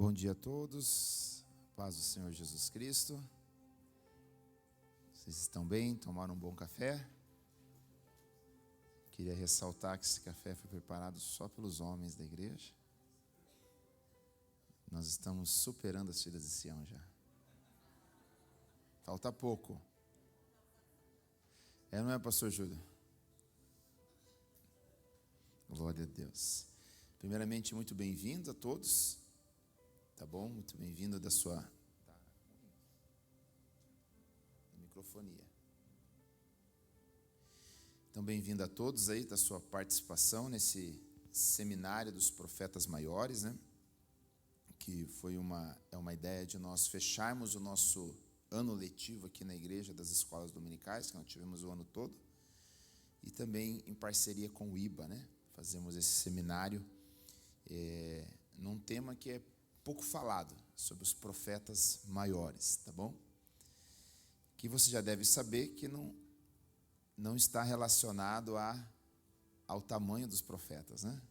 Bom dia a todos, paz do Senhor Jesus Cristo. Vocês estão bem? Tomaram um bom café? Queria ressaltar que esse café foi preparado só pelos homens da igreja. Nós estamos superando as filhas de Sião já. Falta pouco. Não é, pastor Júlio? Glória a Deus. Primeiramente, muito bem-vindo a todos. Tá bom? Muito bem-vindo da sua microfonia. Então, bem-vindo a todos aí da sua participação nesse seminário dos profetas maiores, né? Que foi uma ideia de nós fecharmos o nosso ano letivo aqui na igreja das escolas dominicais, que nós tivemos o ano todo, e também em parceria com o IBA, né? Fazemos esse seminário num tema que é pouco falado, sobre os profetas maiores, tá bom? Que você já deve saber que não está relacionado ao tamanho dos profetas, né?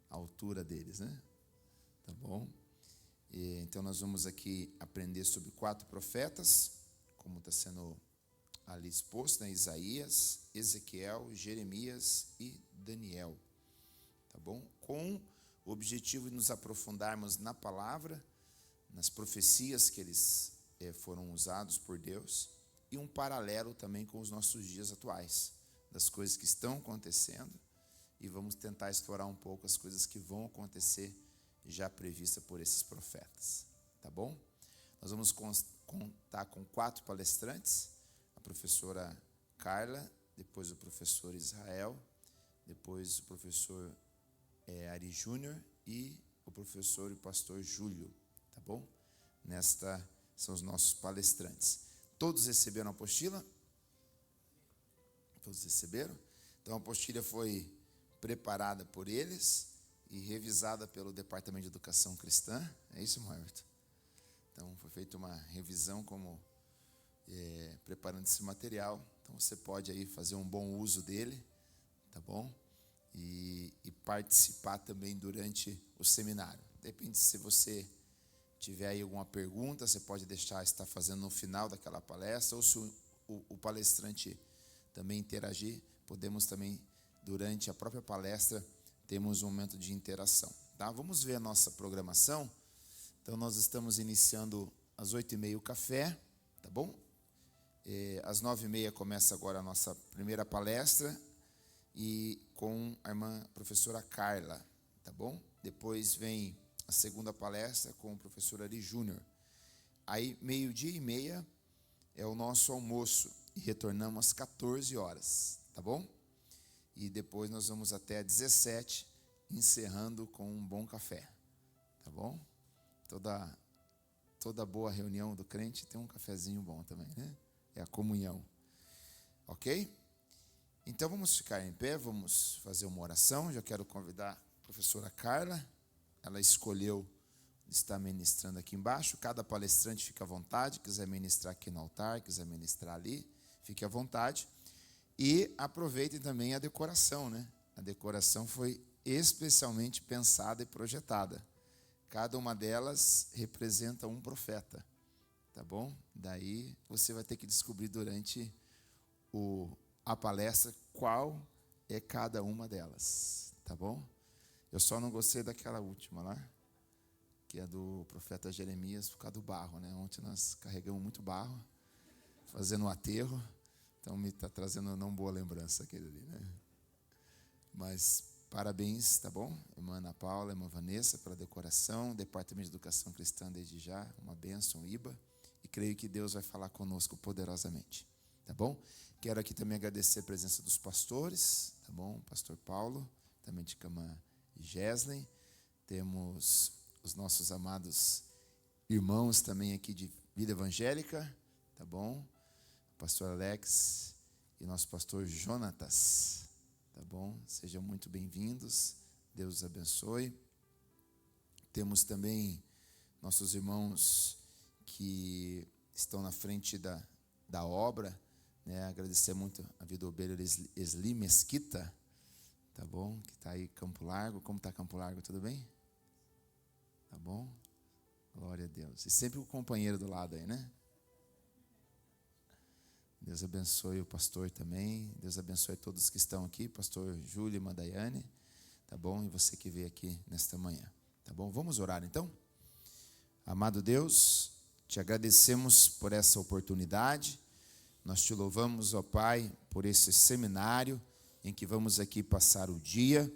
A altura deles, né? Tá bom? Então nós vamos aqui aprender sobre 4 profetas, como está sendo ali exposto, né? Isaías, Ezequiel, Jeremias e Daniel, tá bom? Com o objetivo de nos aprofundarmos na palavra, nas profecias que eles foram usados por Deus, e um paralelo também com os nossos dias atuais, das coisas que estão acontecendo, e vamos tentar explorar um pouco as coisas que vão acontecer já previstas por esses profetas, tá bom? Nós vamos contar com 4 palestrantes, a professora Carla, depois o professor Israel, depois o professor Ari Júnior e o professor e pastor Júlio, tá bom? São os nossos palestrantes. Todos receberam a apostila? Todos receberam? Então a apostila foi preparada por eles e revisada pelo Departamento de Educação Cristã. É isso, Marto? Então foi feita uma revisão preparando esse material. Então você pode aí fazer um bom uso dele, tá bom? E participar também durante o seminário. Depende, se você tiver aí alguma pergunta, você pode estar fazendo no final daquela palestra, ou se o palestrante também interagir, podemos também, durante a própria palestra, temos um momento de interação. Tá? Vamos ver a nossa programação. Então, nós estamos iniciando às 8h30 o café, tá bom? Às 9h30 começa agora a nossa primeira palestra, e com a irmã professora Carla, tá bom? Depois vem a segunda palestra com o professor Ari Júnior. Aí, 12h30 é o nosso almoço, e retornamos às 14 horas, tá bom? E depois nós vamos até 17h, encerrando com um bom café, tá bom? Toda boa reunião do crente tem um cafezinho bom também, né? É a comunhão, ok? Então vamos ficar em pé, vamos fazer uma oração. Já quero convidar a professora Carla, ela escolheu estar ministrando aqui embaixo. Cada palestrante fica à vontade, quiser ministrar aqui no altar, quiser ministrar ali, fique à vontade. E aproveitem também a decoração, né? A decoração foi especialmente pensada e projetada. Cada uma delas representa um profeta, tá bom? Daí você vai ter que descobrir durante a palestra qual é cada uma delas, tá bom? Eu só não gostei daquela última lá, que é do profeta Jeremias, por causa do barro, né? Ontem nós carregamos muito barro, fazendo um aterro, então me está trazendo não boa lembrança aquele ali, né? Mas parabéns, tá bom? Irmã Ana Paula, irmã Vanessa, pela decoração, Departamento de Educação Cristã desde já, uma bênção, IBA, e creio que Deus vai falar conosco poderosamente, tá bom? Quero aqui também agradecer a presença dos pastores, tá bom? Pastor Paulo, também de Cama e Gesley. Temos os nossos amados irmãos também aqui de Vida Evangélica, tá bom? Pastor Alex e nosso pastor Jonatas, tá bom? Sejam muito bem-vindos, Deus os abençoe. Temos também nossos irmãos que estão na frente da obra, né? Agradecer muito a vida ovelha Esli Mesquita, tá bom? Que está aí Campo Largo. Como está Campo Largo? Tudo bem? Tá bom? Glória a Deus. E sempre o companheiro do lado aí, né? Deus abençoe o pastor também. Deus abençoe todos que estão aqui. Pastor Júlio e Madaiane. Tá bom? E você que veio aqui nesta manhã. Tá bom? Vamos orar então? Amado Deus, te agradecemos por essa oportunidade. Nós te louvamos, ó Pai, por esse seminário em que vamos aqui passar o dia.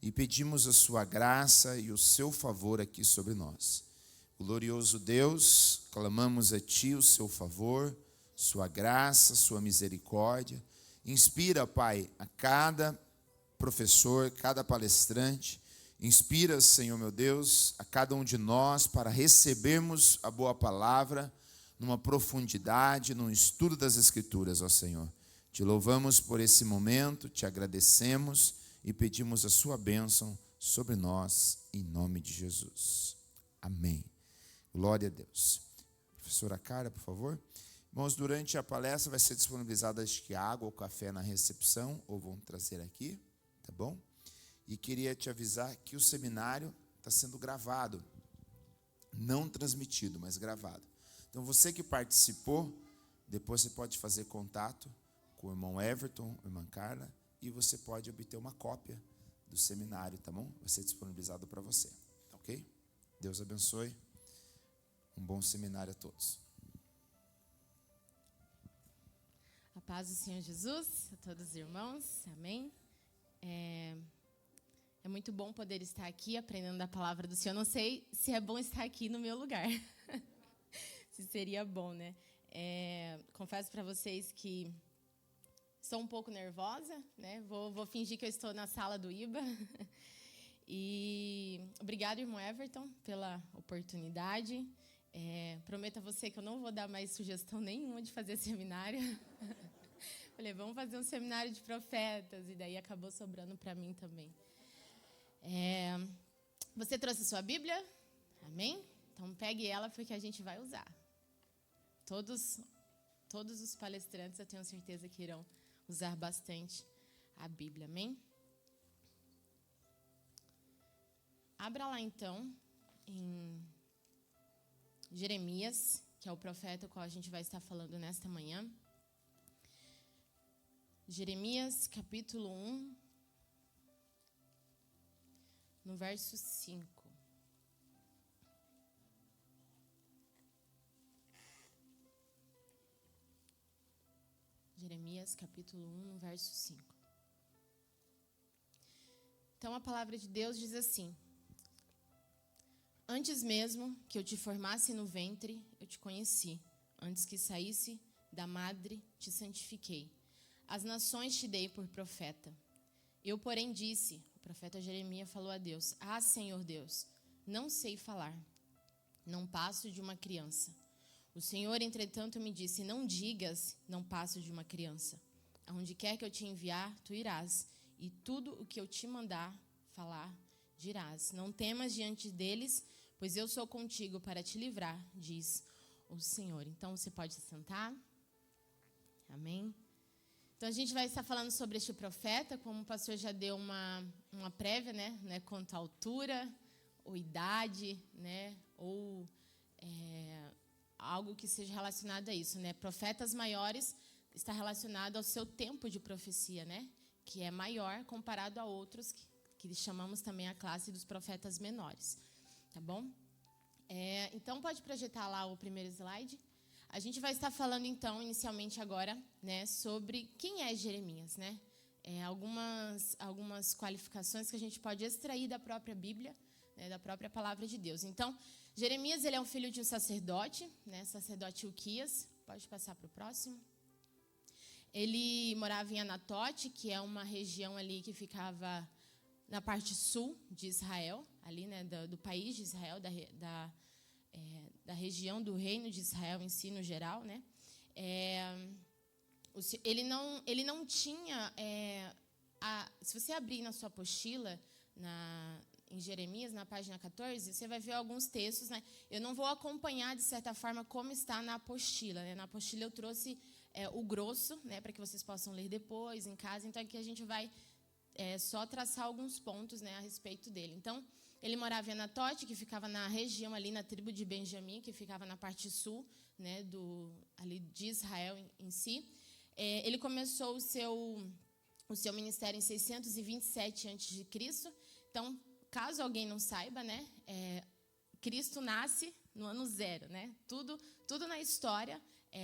E pedimos a sua graça e o seu favor aqui sobre nós. Glorioso Deus, clamamos a ti o seu favor, sua graça, sua misericórdia. Inspira, Pai, a cada professor, cada palestrante. Inspira, Senhor meu Deus, a cada um de nós para recebermos a boa palavra numa profundidade, num estudo das Escrituras, ó Senhor. Te louvamos por esse momento, te agradecemos e pedimos a sua bênção sobre nós, em nome de Jesus. Amém. Glória a Deus. Professora Cara, por favor. Irmãos, durante a palestra vai ser disponibilizada, acho que água ou café na recepção, ou vão trazer aqui, tá bom? E queria te avisar que o seminário está sendo gravado, não transmitido, mas gravado. Então, você que participou, depois você pode fazer contato com o irmão Everton, a irmã Carla, e você pode obter uma cópia do seminário, tá bom? Vai ser disponibilizado para você, ok? Deus abençoe. Um bom seminário a todos. A paz do Senhor Jesus, a todos os irmãos, amém? É muito bom poder estar aqui aprendendo da palavra do Senhor. Não sei se é bom estar aqui no meu lugar, se seria bom, né? Confesso para vocês que estou um pouco nervosa, né? Vou fingir que eu estou na sala do IBA. E obrigado, irmão Everton, pela oportunidade. Prometo a você que eu não vou dar mais sugestão nenhuma de fazer seminário. Falei, vamos fazer um seminário de profetas. E daí acabou sobrando para mim também. Você trouxe sua Bíblia? Amém? Então pegue ela porque a gente vai usar. Todos os palestrantes eu tenho certeza que irão usar bastante a Bíblia, amém? Abra lá então em Jeremias, que é o profeta com o qual a gente vai estar falando nesta manhã. Jeremias, capítulo 1, no verso 5. Jeremias, capítulo 1, no verso 5. Então, a palavra de Deus diz assim: Antes mesmo que eu te formasse no ventre, eu te conheci. Antes que saísse da madre, te santifiquei. As nações te dei por profeta. Eu, porém, disse, o profeta Jeremias falou a Deus: Ah, Senhor Deus, não sei falar, não passo de uma criança. O Senhor, entretanto, me disse: Não digas, não passo de uma criança. Aonde quer que eu te enviar, tu irás, e tudo o que eu te mandar falar, dirás. Não temas diante deles, pois eu sou contigo para te livrar, diz o Senhor. Então, você pode se sentar. Amém? Então, a gente vai estar falando sobre este profeta, como o pastor já deu uma prévia, né, quanto à altura, ou idade, né, ou algo que seja relacionado a isso, né? Profetas maiores está relacionado ao seu tempo de profecia, né, que é maior comparado a outros que chamamos também a classe dos profetas menores, tá bom? Então, pode projetar lá o primeiro slide. A gente vai estar falando, então, inicialmente agora, né, sobre quem é Jeremias, né? Algumas qualificações que a gente pode extrair da própria Bíblia, né, da própria palavra de Deus. Então, Jeremias, ele é um filho de um sacerdote, né, sacerdote Ilquias. Pode passar para o próximo. Ele morava em Anatote, que é uma região ali que ficava na parte sul de Israel, ali, né, do país de Israel, da região do reino de Israel em si, no geral, né? Ele não tinha... se você abrir na sua apostila, em Jeremias, na página 14, você vai ver alguns textos, né? Eu não vou acompanhar, de certa forma, como está na apostila, né? Na apostila eu trouxe o grosso, né, para que vocês possam ler depois, em casa. Então, aqui a gente vai só traçar alguns pontos, né, a respeito dele. Então, Ele morava em Anatote, que ficava na região ali, na tribo de Benjamim, que ficava na parte sul, né, ali de Israel em si. Ele começou o seu ministério em 627 a.C. Então, caso alguém não saiba, né, Cristo nasce no ano 0, né? Tudo na história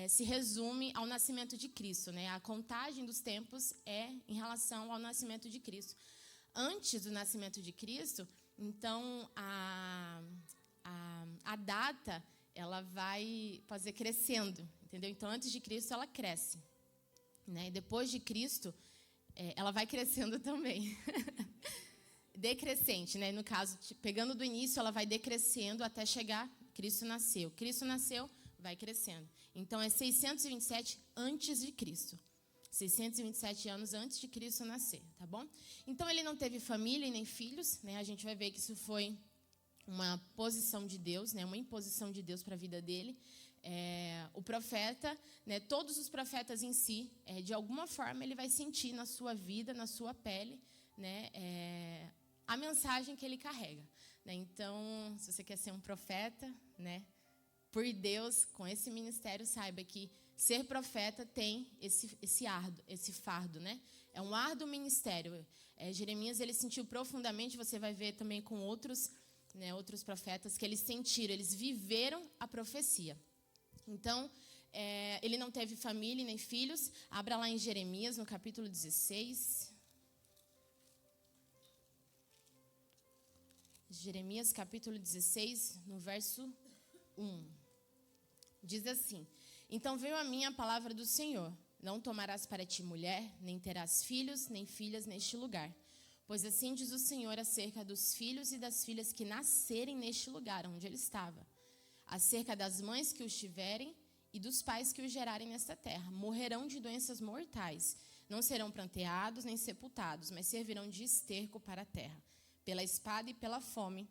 se resume ao nascimento de Cristo, né? A contagem dos tempos é em relação ao nascimento de Cristo. Antes do nascimento de Cristo, então a data ela vai fazer crescendo, entendeu? Então, antes de Cristo ela cresce, né? E depois de Cristo ela vai crescendo também. Decrescente, né? No caso, pegando do início, ela vai decrescendo até chegar, Cristo nasceu. Cristo nasceu, vai crescendo. Então, é 627 antes de Cristo. 627 anos antes de Cristo nascer, tá bom? Então, ele não teve família e nem filhos, né? A gente vai ver que isso foi uma posição de Deus, né? Uma imposição de Deus para a vida dele. O profeta, né? Todos os profetas em si, de alguma forma, ele vai sentir na sua vida, na sua pele, né? A mensagem que ele carrega, né? Então, se você quer ser um profeta, né, por Deus, com esse ministério, saiba que ser profeta tem esse fardo, né? É um árduo ministério. Jeremias, ele sentiu profundamente, você vai ver também com outros, né, outros profetas, que eles sentiram, eles viveram a profecia. Então, ele não teve família nem filhos. Abra lá em Jeremias, no capítulo 16. Jeremias, capítulo 16, no verso 1. Diz assim: Então veio a mim a palavra do Senhor: Não tomarás para ti mulher, nem terás filhos, nem filhas neste lugar. Pois assim diz o Senhor acerca dos filhos e das filhas que nascerem neste lugar onde ele estava, acerca das mães que os tiverem e dos pais que os gerarem nesta terra. Morrerão de doenças mortais, não serão pranteados nem sepultados, mas servirão de esterco para a terra. Pela espada e pela fome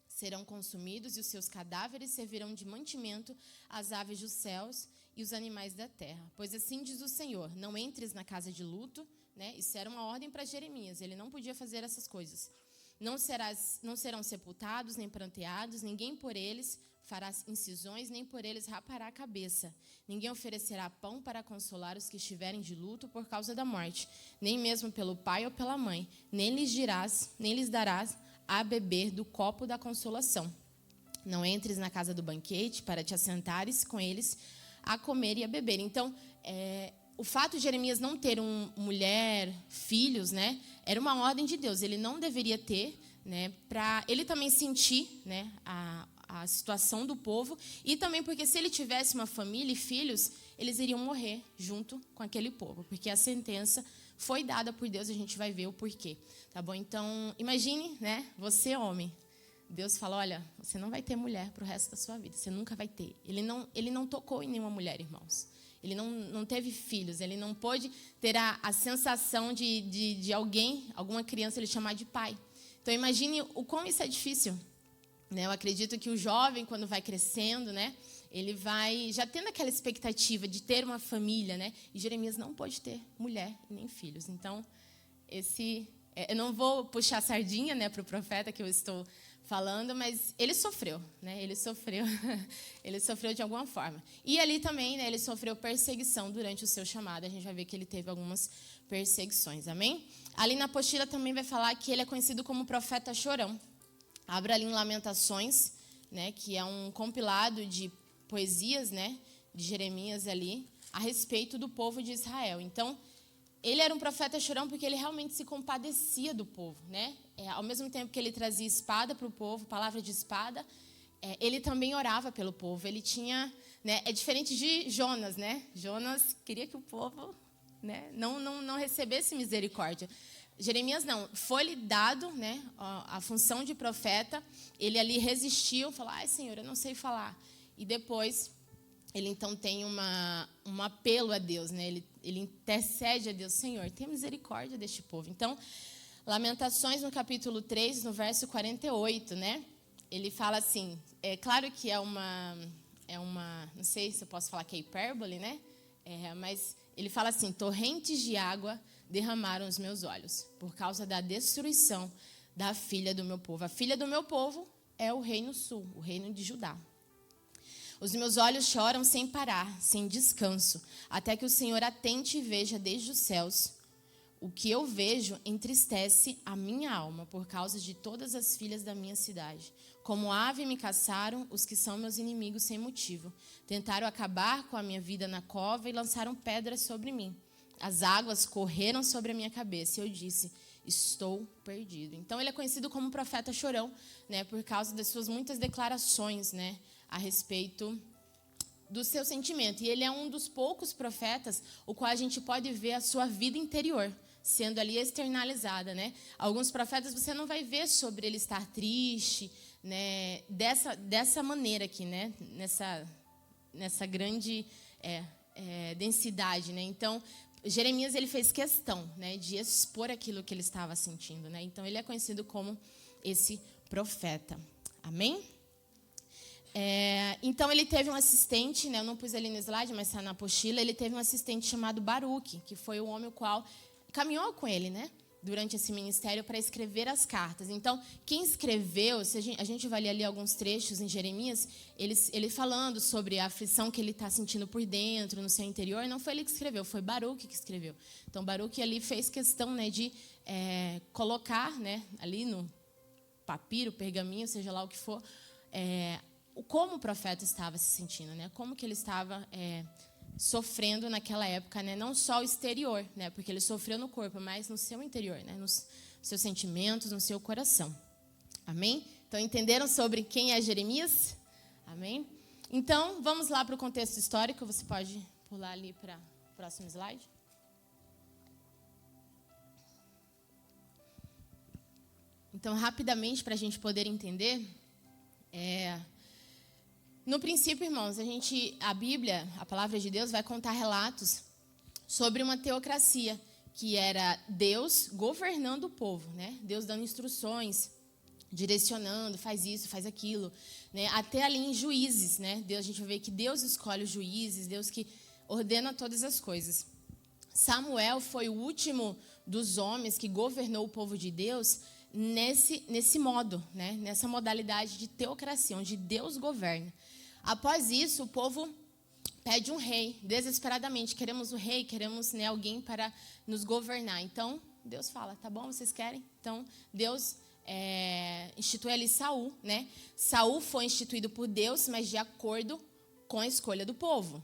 serão consumidos, e os seus cadáveres servirão de mantimento às aves dos céus e os animais da terra. Pois assim diz o Senhor: Não entres na casa de luto, né? Isso era uma ordem para Jeremias, ele não podia fazer essas coisas. Não serão sepultados, nem pranteados, ninguém por eles fará incisões, nem por eles rapará a cabeça. Ninguém oferecerá pão para consolar os que estiverem de luto por causa da morte, nem mesmo pelo pai ou pela mãe, nem lhes darás a beber do copo da consolação. Não entres na casa do banquete para te assentares com eles a comer e a beber. Então, o fato de Jeremias não ter mulher, filhos, né, era uma ordem de Deus. Ele não deveria ter, né, para ele também sentir, né, a situação do povo, e também porque se ele tivesse uma família e filhos, eles iriam morrer junto com aquele povo, porque a sentença foi dada por Deus, a gente vai ver o porquê, tá bom? Então, imagine, né, você homem, Deus fala: olha, você não vai ter mulher para o resto da sua vida, você nunca vai ter. Ele não tocou em nenhuma mulher, irmãos. Ele não teve filhos, ele não pôde ter a sensação de alguém, alguma criança, ele chamar de pai. Então, imagine o quão isso é difícil. Né? Eu acredito que o jovem, quando vai crescendo, né, ele vai já tendo aquela expectativa de ter uma família, né? E Jeremias não pôde ter mulher e nem filhos. Então, eu não vou puxar a sardinha, né, para o profeta que eu estou falando, mas ele sofreu, né? Ele sofreu de alguma forma. E ali também, né, ele sofreu perseguição durante o seu chamado. A gente vai ver que ele teve algumas perseguições, amém? Ali na apostila também vai falar que ele é conhecido como profeta chorão. Abra ali em Lamentações, né, que é um compilado de poesias, né, de Jeremias ali, a respeito do povo de Israel. Então, ele era um profeta chorão porque ele realmente se compadecia do povo, né? Ao mesmo tempo que ele trazia espada para o povo, palavra de espada, ele também orava pelo povo. Ele tinha, né, é diferente de Jonas, né? Jonas queria que o povo, né, não recebesse misericórdia. Jeremias não, foi-lhe dado, né, a função de profeta, ele ali resistiu, falou: ai, Senhor, eu não sei falar. E depois, ele então tem um apelo a Deus, né, ele intercede a Deus: Senhor, tenha misericórdia deste povo. Então, Lamentações, no capítulo 3, no verso 48, né, ele fala assim, claro que é uma, não sei se eu posso falar que é hipérbole, né, mas ele fala assim: torrentes de água derramaram os meus olhos, por causa da destruição da filha do meu povo. A filha do meu povo é o reino sul, o reino de Judá. Os meus olhos choram sem parar, sem descanso, até que o Senhor atente e veja desde os céus. O que eu vejo entristece a minha alma por causa de todas as filhas da minha cidade. Como ave me caçaram os que são meus inimigos sem motivo. Tentaram acabar com a minha vida na cova e lançaram pedras sobre mim. As águas correram sobre a minha cabeça e eu disse, estou perdido. Então ele é conhecido como profeta chorão, né, por causa das suas muitas declarações, né, a respeito do seu sentimento. E ele é um dos poucos profetas o qual a gente pode ver a sua vida interior sendo ali externalizada, né? Alguns profetas você não vai ver sobre ele estar triste, né? Dessa maneira aqui, né? Nessa grande densidade, né? Então, Jeremias ele fez questão, né, de expor aquilo que ele estava sentindo, né? Então, ele é conhecido como esse profeta. Amém? Então, ele teve um assistente, né? Eu não pus ali no slide, mas está na apostila. Ele teve um assistente chamado Baruque, que foi o homem o qual caminhou com ele, né, durante esse ministério para escrever as cartas. Então, quem escreveu, se a gente vai ler ali alguns trechos em Jeremias, ele falando sobre a aflição que ele está sentindo por dentro, no seu interior, não foi ele que escreveu, foi Baruque que escreveu. Então, Baruque ali fez questão, né, de colocar, né, ali no papiro, pergaminho, seja lá o que for, como o profeta estava se sentindo, né, como que ele estava sofrendo naquela época, né? Não só o exterior, né? Porque ele sofreu no corpo, mas no seu interior, né? Nos seus sentimentos, no seu coração. Amém? Então, entenderam sobre quem é Jeremias? Amém? Então, vamos lá para o contexto histórico. Você pode pular ali para o próximo slide. Então, rapidamente, para a gente poder entender, no princípio, irmãos, a Bíblia, a palavra de Deus, vai contar relatos sobre uma teocracia, que era Deus governando o povo, né? Deus dando instruções, direcionando, faz isso, faz aquilo, né? Até ali em Juízes, né? A gente vai ver que Deus escolhe os juízes, Deus que ordena todas as coisas. Samuel foi o último dos homens que governou o povo de Deus nesse modo, né? Nessa modalidade de teocracia, onde Deus governa. Após isso, o povo pede um rei, desesperadamente. Queremos o rei, queremos, né, alguém para nos governar. Então, Deus fala, tá bom, vocês querem? Então, Deus institui ali Saul, né? Saul foi instituído por Deus, mas de acordo com a escolha do povo.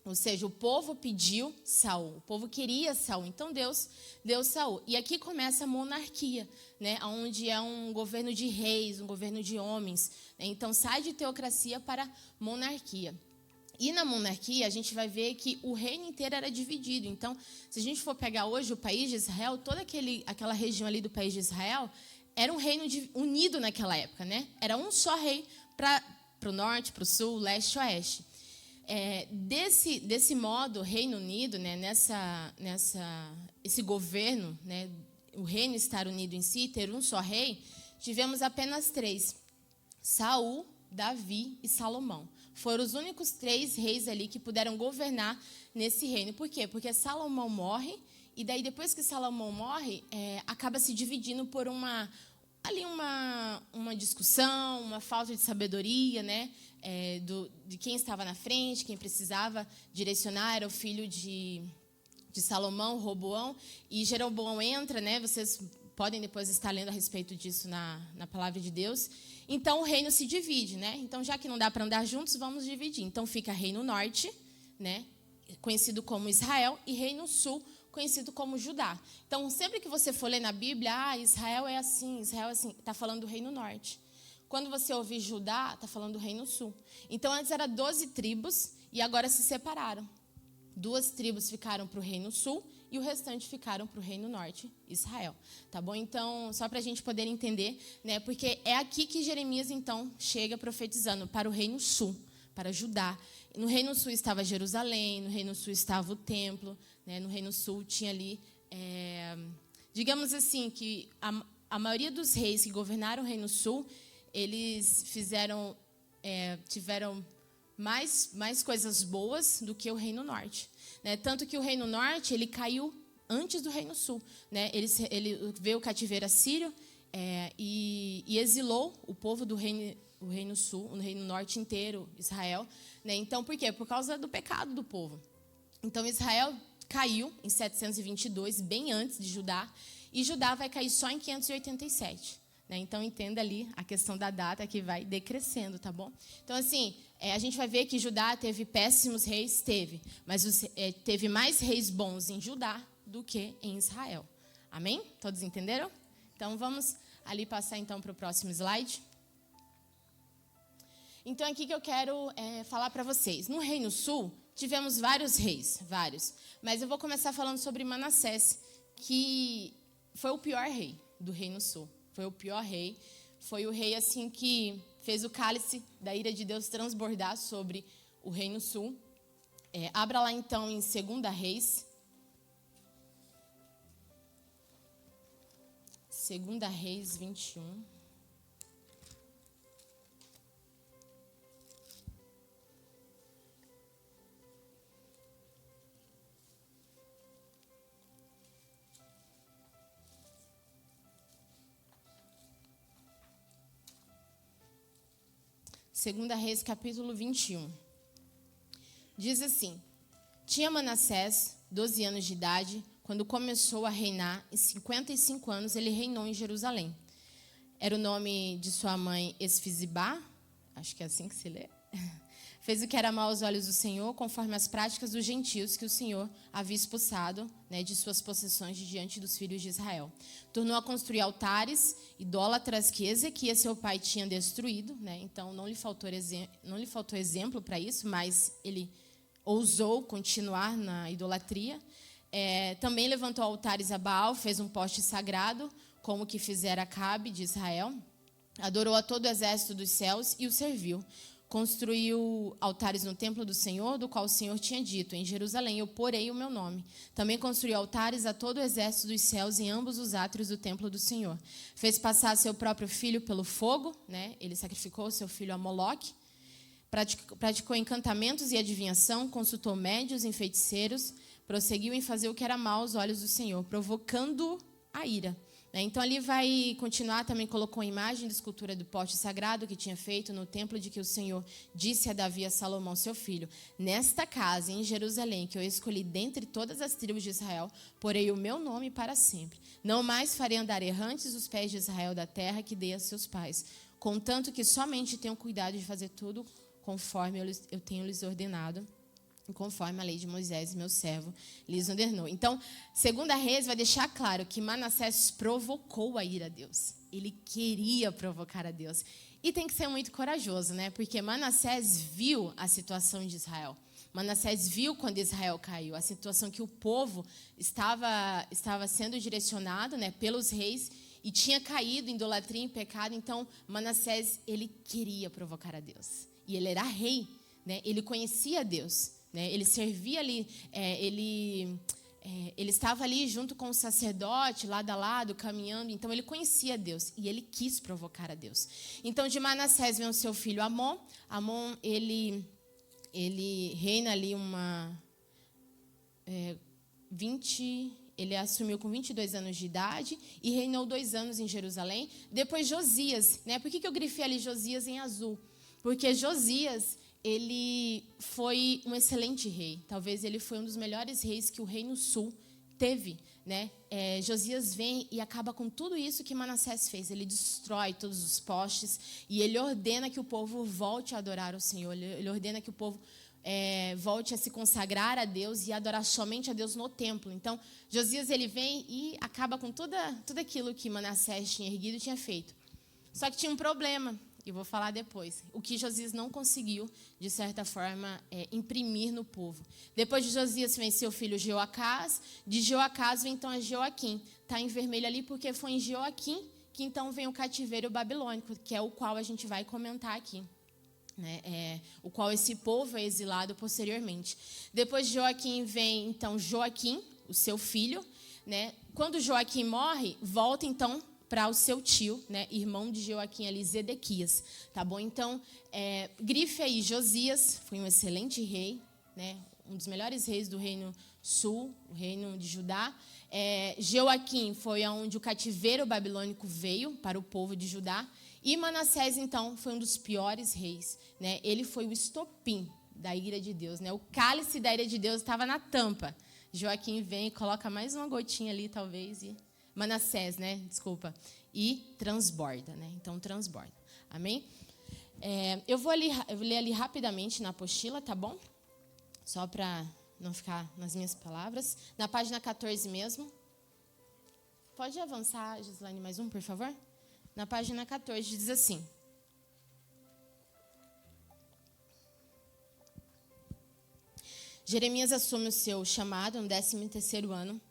Ou seja, o povo pediu Saul, o povo queria Saul, então Deus deu Saul. E aqui começa a monarquia, né? Onde é um governo de reis, um governo de homens. Né? Então sai de teocracia para monarquia. E na monarquia a gente vai ver que o reino inteiro era dividido. Então, se a gente for pegar hoje o país de Israel, toda aquela região ali do país de Israel era um reino unido naquela época, né? Era um só rei para o norte, para o sul, leste e oeste. Desse modo, Reino Unido, né, esse governo, né, o reino estar unido em si, ter um só rei, tivemos apenas 3, Saul, Davi e Salomão. Foram os únicos 3 reis ali que puderam governar nesse reino. Por quê? Porque Salomão morre, e daí depois que Salomão morre, acaba se dividindo por uma discussão, uma falta de sabedoria, né? De quem estava na frente, quem precisava direcionar, era o filho de Salomão, Roboão, e Jeroboão entra, né? Vocês podem depois estar lendo a respeito disso na palavra de Deus. Então, o reino se divide, né? Então, já que não dá para andar juntos, vamos dividir. Então, fica Reino Norte, né? Conhecido como Israel, e Reino Sul, conhecido como Judá. Então, sempre que você for ler na Bíblia, Israel é assim, está falando do Reino Norte. Quando você ouvir Judá, está falando do Reino Sul. Então, antes eram 12 tribos e agora se separaram. 2 tribos ficaram para o Reino Sul e o restante ficaram para o Reino Norte, Israel. Tá bom? Então, só para a gente poder entender, né? Porque é aqui que Jeremias, então, chega profetizando para o Reino Sul, para Judá. No Reino Sul estava Jerusalém, no Reino Sul estava o templo, né? No Reino Sul tinha ali, digamos assim, que a maioria dos reis que governaram o Reino Sul, eles tiveram mais coisas boas do que o Reino Norte, né? Tanto que o Reino Norte ele caiu antes do Reino Sul, né? Ele veio o cativeiro assírio e exilou o povo do reino sul, o reino norte inteiro, Israel. Né? Então, por quê? Por causa do pecado do povo. Então, Israel caiu em 722, bem antes de Judá, e Judá vai cair só em 587. Né? Então, entenda ali a questão da data que vai decrescendo, tá bom? Então, assim, a gente vai ver que Judá teve péssimos reis, mas teve mais reis bons em Judá do que em Israel. Amém? Todos entenderam? Então, vamos ali passar então para o próximo slide. Então, aqui que eu quero falar para vocês. No Reino Sul, tivemos vários reis, mas eu vou começar falando sobre Manassés, que foi o pior rei do Reino Sul. Foi o pior rei. Foi o rei assim que fez o cálice da ira de Deus transbordar sobre o Reino Sul. Abra lá então em 2 Reis. 2 Reis 21. Segunda Reis, capítulo 21. Diz assim: Tinha Manassés 12 anos de idade, quando começou a reinar, e 55 anos ele reinou em Jerusalém. Era o nome de sua mãe Esfizibá, acho que é assim que se lê. Fez o que era mal aos olhos do Senhor, conforme as práticas dos gentios que o Senhor havia expulsado, né, de suas possessões de diante dos filhos de Israel. Tornou a construir altares idólatras que Ezequias, seu pai, tinha destruído. Né, então, não lhe faltou exemplo para isso, mas ele ousou continuar na idolatria. Também levantou altares a Baal, fez um poste sagrado, como que fizera Acabe de Israel. Adorou a todo o exército dos céus e o serviu. Construiu altares no templo do Senhor, do qual o Senhor tinha dito: em Jerusalém eu porei o meu nome. Também construiu altares a todo o exército dos céus em ambos os átrios do templo do Senhor. Fez passar seu próprio filho pelo fogo, né? Ele sacrificou seu filho a Moloque. Praticou encantamentos e adivinhação, consultou médios e feiticeiros, prosseguiu em fazer o que era mal aos olhos do Senhor, provocando a ira. Então, ali vai continuar, também colocou a imagem de escultura do poste sagrado que tinha feito no templo, de que o Senhor disse a Davi e a Salomão, seu filho: nesta casa, em Jerusalém, que eu escolhi dentre todas as tribos de Israel, porei o meu nome para sempre. Não mais farei andar errantes os pés de Israel da terra que dei a seus pais, contanto que somente tenham cuidado de fazer tudo conforme eu tenho lhes ordenado, conforme a lei de Moisés, meu servo, lhes ordenou. Então, 2 Reis vai deixar claro que Manassés provocou a ira a Deus. Ele queria provocar a Deus. E tem que ser muito corajoso, né? Porque Manassés viu a situação de Israel. Manassés viu quando Israel caiu, a situação que o povo estava sendo direcionado, né, pelos reis e tinha caído em idolatria e em pecado. Então, Manassés, ele queria provocar a Deus. E ele era rei, né? Ele conhecia Deus. Ele servia ali, ele estava ali junto com o sacerdote, lado a lado, caminhando. Então, ele conhecia Deus e ele quis provocar a Deus. Então, de Manassés vem o seu filho Amon. Amon, ele reina ali ele assumiu com 22 anos de idade e reinou 2 anos em Jerusalém. Depois, Josias. Né? Por que eu grifei ali Josias em azul? Porque Josias, ele foi um excelente rei. Talvez ele foi um dos melhores reis que o Reino Sul teve. Né? Josias vem e acaba com tudo isso que Manassés fez. Ele destrói todos os postes e ele ordena que o povo volte a adorar o Senhor. Ele ordena que o povo volte a se consagrar a Deus e adorar somente a Deus no templo. Então, Josias, ele vem e acaba com tudo aquilo que Manassés tinha erguido e tinha feito. Só que tinha um problema, e vou falar depois. O que Josias não conseguiu, de certa forma, imprimir no povo. Depois de Josias vem seu filho Jeoacás. De Jeoacás vem então a Joaquim. Está em vermelho ali porque foi em Joaquim que então vem o cativeiro babilônico, que é o qual a gente vai comentar aqui. Né, o qual esse povo é exilado posteriormente. Depois de Joaquim vem, então, Joaquim, o seu filho. Né? Quando Joaquim morre, volta, então, para o seu tio, né, irmão de Joaquim ali, Zedequias. Tá bom? Então, grife aí, Josias foi um excelente rei, né, um dos melhores reis do reino sul, o reino de Judá. Joaquim foi onde o cativeiro babilônico veio para o povo de Judá. E Manassés, então, foi um dos piores reis, né? Ele foi o estopim da ira de Deus, né? O cálice da ira de Deus estava na tampa. Joaquim vem e coloca mais uma gotinha ali, talvez, e Manassés, né? Desculpa. E transborda, né? Então, transborda. Amém? Eu vou ler ali rapidamente na apostila, tá bom? Só para não ficar nas minhas palavras. Na página 14 mesmo. Pode avançar, Gislaine, mais um, por favor? Na página 14 diz assim: Jeremias assume o seu chamado no 13º ano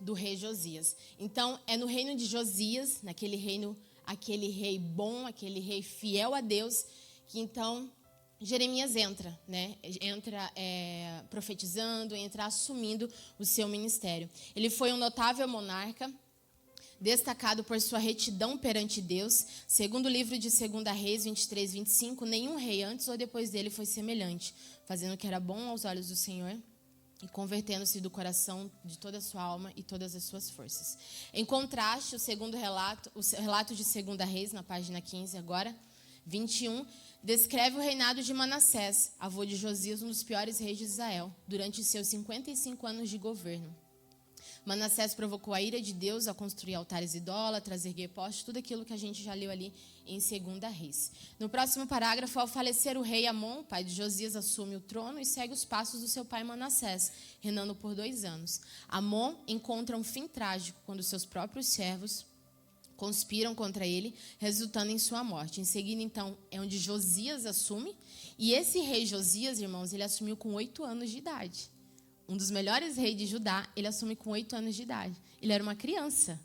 do rei Josias. Então, é no reino de Josias, naquele reino, aquele rei bom, aquele rei fiel a Deus, que então Jeremias entra, né? Entra profetizando, entra assumindo o seu ministério. Ele foi um notável monarca, destacado por sua retidão perante Deus. Segundo o livro de 2 Reis 23, 25, nenhum rei antes ou depois dele foi semelhante, fazendo o que era bom aos olhos do Senhor e convertendo-se do coração de toda a sua alma e todas as suas forças. Em contraste, o relato de 2 Reis, na página 15 agora, 21, descreve o reinado de Manassés, avô de Josias, um dos piores reis de Israel, durante seus 55 anos de governo. Manassés provocou a ira de Deus ao construir altares idólatras, erguer postes, tudo aquilo que a gente já leu ali em 2 Reis. No próximo parágrafo, ao falecer o rei Amon, pai de Josias, assume o trono e segue os passos do seu pai Manassés, reinando por 2 anos. Amon encontra um fim trágico quando seus próprios servos conspiram contra ele, resultando em sua morte. Em seguida, então, é onde Josias assume. E esse rei Josias, irmãos, ele assumiu com 8 anos de idade. Um dos melhores reis de Judá, ele assume com 8 anos de idade. Ele era uma criança.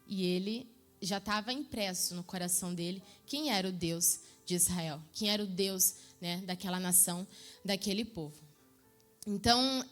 E ele já estava impresso no coração dele quem era o Deus de Israel. Quem era o Deus, né, daquela nação, daquele povo. Então,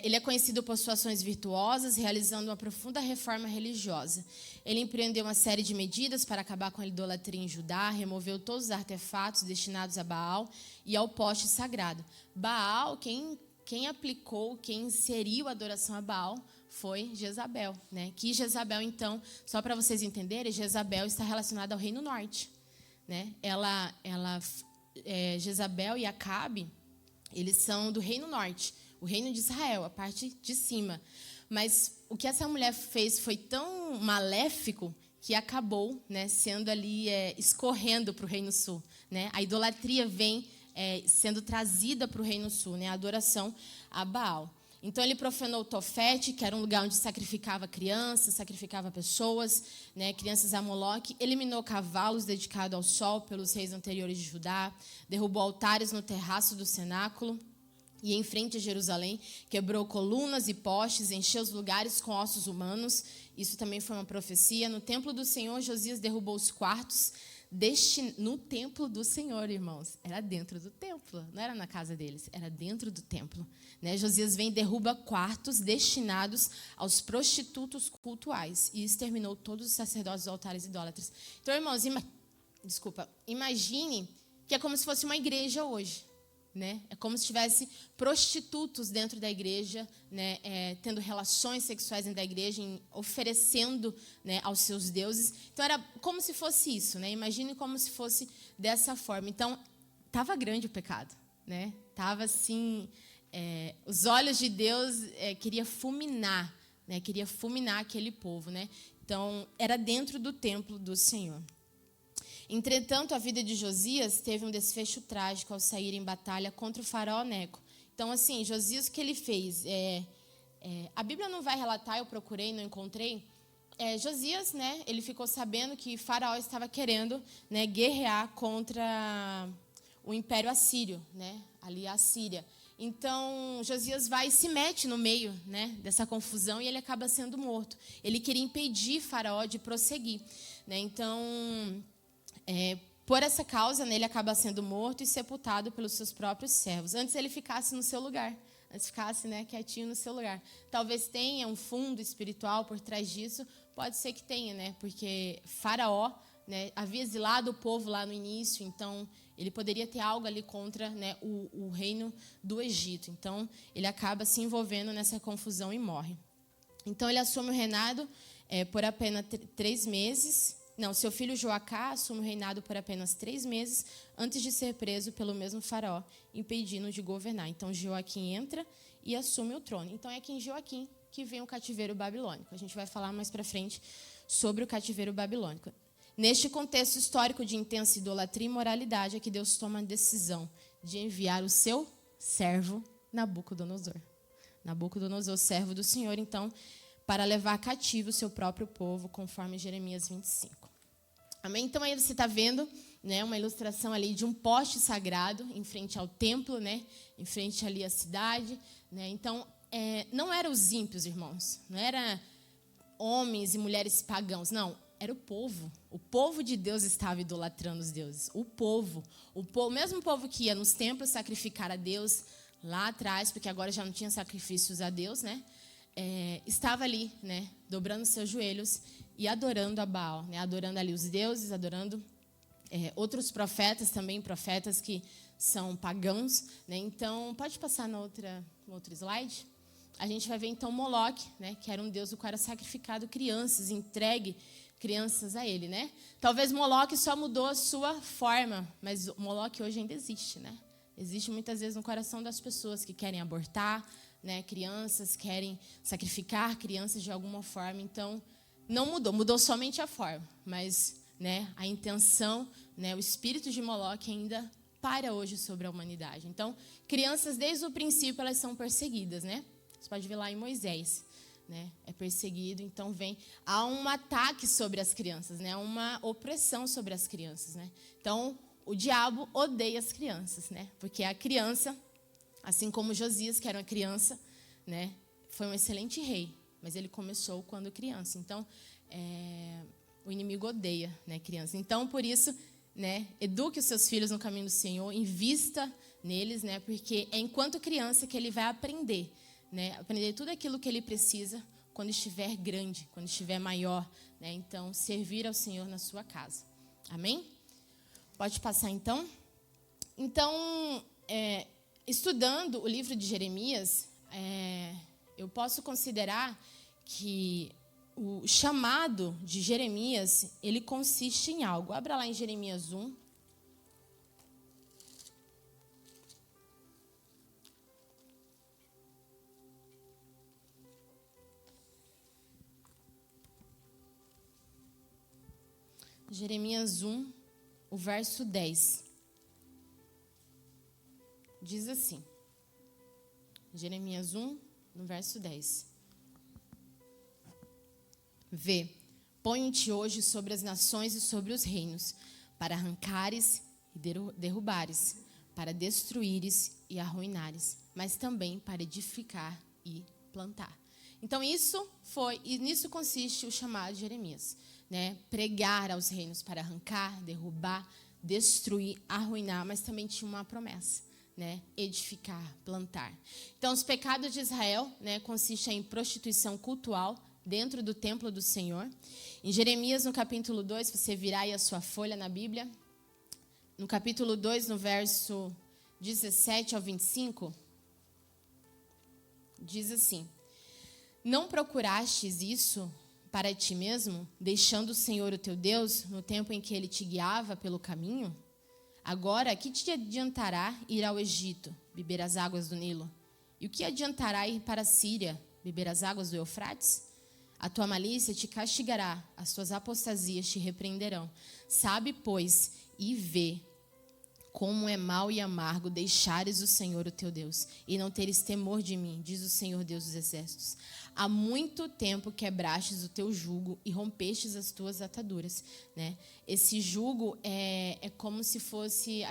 ele é conhecido por suas ações virtuosas, realizando uma profunda reforma religiosa. Ele empreendeu uma série de medidas para acabar com a idolatria em Judá, removeu todos os artefatos destinados a Baal e ao poste sagrado. Baal, quem aplicou, quem inseriu a adoração a Baal foi Jezabel, né? Que Jezabel, então, só para vocês entenderem, Jezabel está relacionada ao Reino Norte, né? Jezabel e Acabe, eles são do Reino Norte, o Reino de Israel, a parte de cima. Mas o que essa mulher fez foi tão maléfico que acabou, né, sendo ali, escorrendo para o Reino Sul, né? A idolatria vem sendo trazida para o Reino Sul, né? A adoração a Baal. Então, ele profanou Tofete, que era um lugar onde sacrificava crianças, sacrificava pessoas, né? Crianças a Moloque. Eliminou cavalos dedicados ao sol pelos reis anteriores de Judá. Derrubou altares no terraço do cenáculo e em frente a Jerusalém. Quebrou colunas e postes, encheu os lugares com ossos humanos. Isso também foi uma profecia. No templo do Senhor, Josias derrubou os quartos no templo do Senhor, irmãos. Era dentro do templo, não era na casa deles, era dentro do templo, né? Josias vem e derruba quartos destinados aos prostitutos cultuais e exterminou todos os sacerdotes dos altares idólatras. Então, irmãos, imagine que é como se fosse uma igreja hoje, né? É como se tivesse prostitutos dentro da igreja, né? Tendo relações sexuais dentro da igreja, oferecendo, né, aos seus deuses. Então era como se fosse isso, né? Imagine como se fosse dessa forma. Então estava grande o pecado, né? Tava assim, os olhos de Deus queria fulminar, né? Queria fulminar aquele povo, né? Então era dentro do templo do Senhor. Entretanto, a vida de Josias teve um desfecho trágico ao sair em batalha contra o faraó Neco. Então, assim, Josias, o que ele fez? A Bíblia não vai relatar, eu procurei, não encontrei. Josias, né, ele ficou sabendo que faraó estava querendo, né, guerrear contra o Império Assírio, né, ali a Síria. Então, Josias vai e se mete no meio, né, dessa confusão e ele acaba sendo morto. Ele queria impedir faraó de prosseguir, né. Então, por essa causa, né, ele acaba sendo morto e sepultado pelos seus próprios servos. Antes ele ficasse no seu lugar, antes ficasse, né, quietinho no seu lugar. Talvez tenha um fundo espiritual por trás disso, pode ser que tenha, né, porque Faraó, né, havia exilado o povo lá no início, então ele poderia ter algo ali contra, né, o reino do Egito. Então, ele acaba se envolvendo nessa confusão e morre. Então, ele assume o reinado por apenas 3 meses. Não, seu filho Joacá assume o reinado por apenas 3 meses, antes de ser preso pelo mesmo faraó, impedindo de governar. Então, Joaquim entra e assume o trono. Então, é aqui em Joaquim que vem o cativeiro babilônico. A gente vai falar mais para frente sobre o cativeiro babilônico. Neste contexto histórico de intensa idolatria e imoralidade, é que Deus toma a decisão de enviar o seu servo Nabucodonosor. Nabucodonosor, servo do Senhor, então, para levar cativo o seu próprio povo, conforme Jeremias 25. Amém? Então, aí você está vendo, né, uma ilustração ali de um poste sagrado em frente ao templo, né, em frente ali à cidade. Né? Então, não eram os ímpios, irmãos. Não eram homens e mulheres pagãos, não. Era o povo. O povo de Deus estava idolatrando os deuses. O mesmo povo que ia nos templos sacrificar a Deus lá atrás, porque agora já não tinha sacrifícios a Deus, né? Estava ali, né? Dobrando seus joelhos e adorando a Baal, né? Adorando ali os deuses, adorando outros profetas também, profetas que são pagãos, né? Então, pode passar no outro slide? A gente vai ver então Moloque, né? Que era um deus do qual era sacrificado crianças, entregue crianças a ele, né? Talvez Moloque só mudou a sua forma, mas Moloque hoje ainda existe, né? Existe muitas vezes no coração das pessoas que querem abortar, né? Crianças querem sacrificar crianças de alguma forma. Então, não mudou somente a forma, mas, né, a intenção, né, o espírito de Moloque ainda paira hoje sobre a humanidade. Então, crianças desde o princípio elas são perseguidas, né? Você pode ver lá em Moisés. Né, é perseguido, então há um ataque sobre as crianças, né, uma opressão sobre as crianças, né? Então o diabo odeia as crianças, né, porque a criança, assim como Josias, que era uma criança, né, foi um excelente rei, mas ele começou quando criança. Então o inimigo odeia, né, criança. Então por isso, né, eduque os seus filhos no caminho do Senhor, invista neles, né, porque é enquanto criança que ele vai aprender. Né, aprender tudo aquilo que ele precisa quando estiver grande, quando estiver maior. Né, então, servir ao Senhor na sua casa. Amém? Pode passar, então. Então, estudando o livro de Jeremias, eu posso considerar que o chamado de Jeremias, ele consiste em algo. Abra lá em Jeremias 1. Jeremias 1, o verso 10. Diz assim. Jeremias 1, no verso 10. Vê, ponho-te hoje sobre as nações e sobre os reinos, para arrancares e derrubares, para destruíres e arruinares, mas também para edificar e plantar. Então, nisso consiste o chamado de Jeremias. Né, pregar aos reinos para arrancar, derrubar, destruir, arruinar, mas também tinha uma promessa, né, edificar, plantar. Então, os pecados de Israel, né, consistem em prostituição cultual dentro do templo do Senhor. Em Jeremias, no capítulo 2, se você virar aí a sua folha na Bíblia, no capítulo 2, no verso 17 ao 25, diz assim: não procurastes isso para ti mesmo, deixando o Senhor, o teu Deus, no tempo em que ele te guiava pelo caminho? Agora, que te adiantará ir ao Egito, beber as águas do Nilo? E o que adiantará ir para a Síria, beber as águas do Eufrates? A tua malícia te castigará, as tuas apostasias te repreenderão. Sabe, pois, e vê como é mau e amargo deixares o Senhor, o teu Deus, e não teres temor de mim, diz o Senhor, Deus dos exércitos. Há muito tempo quebrastes o teu jugo e rompestes as tuas ataduras. Né? Esse jugo é como se fosse...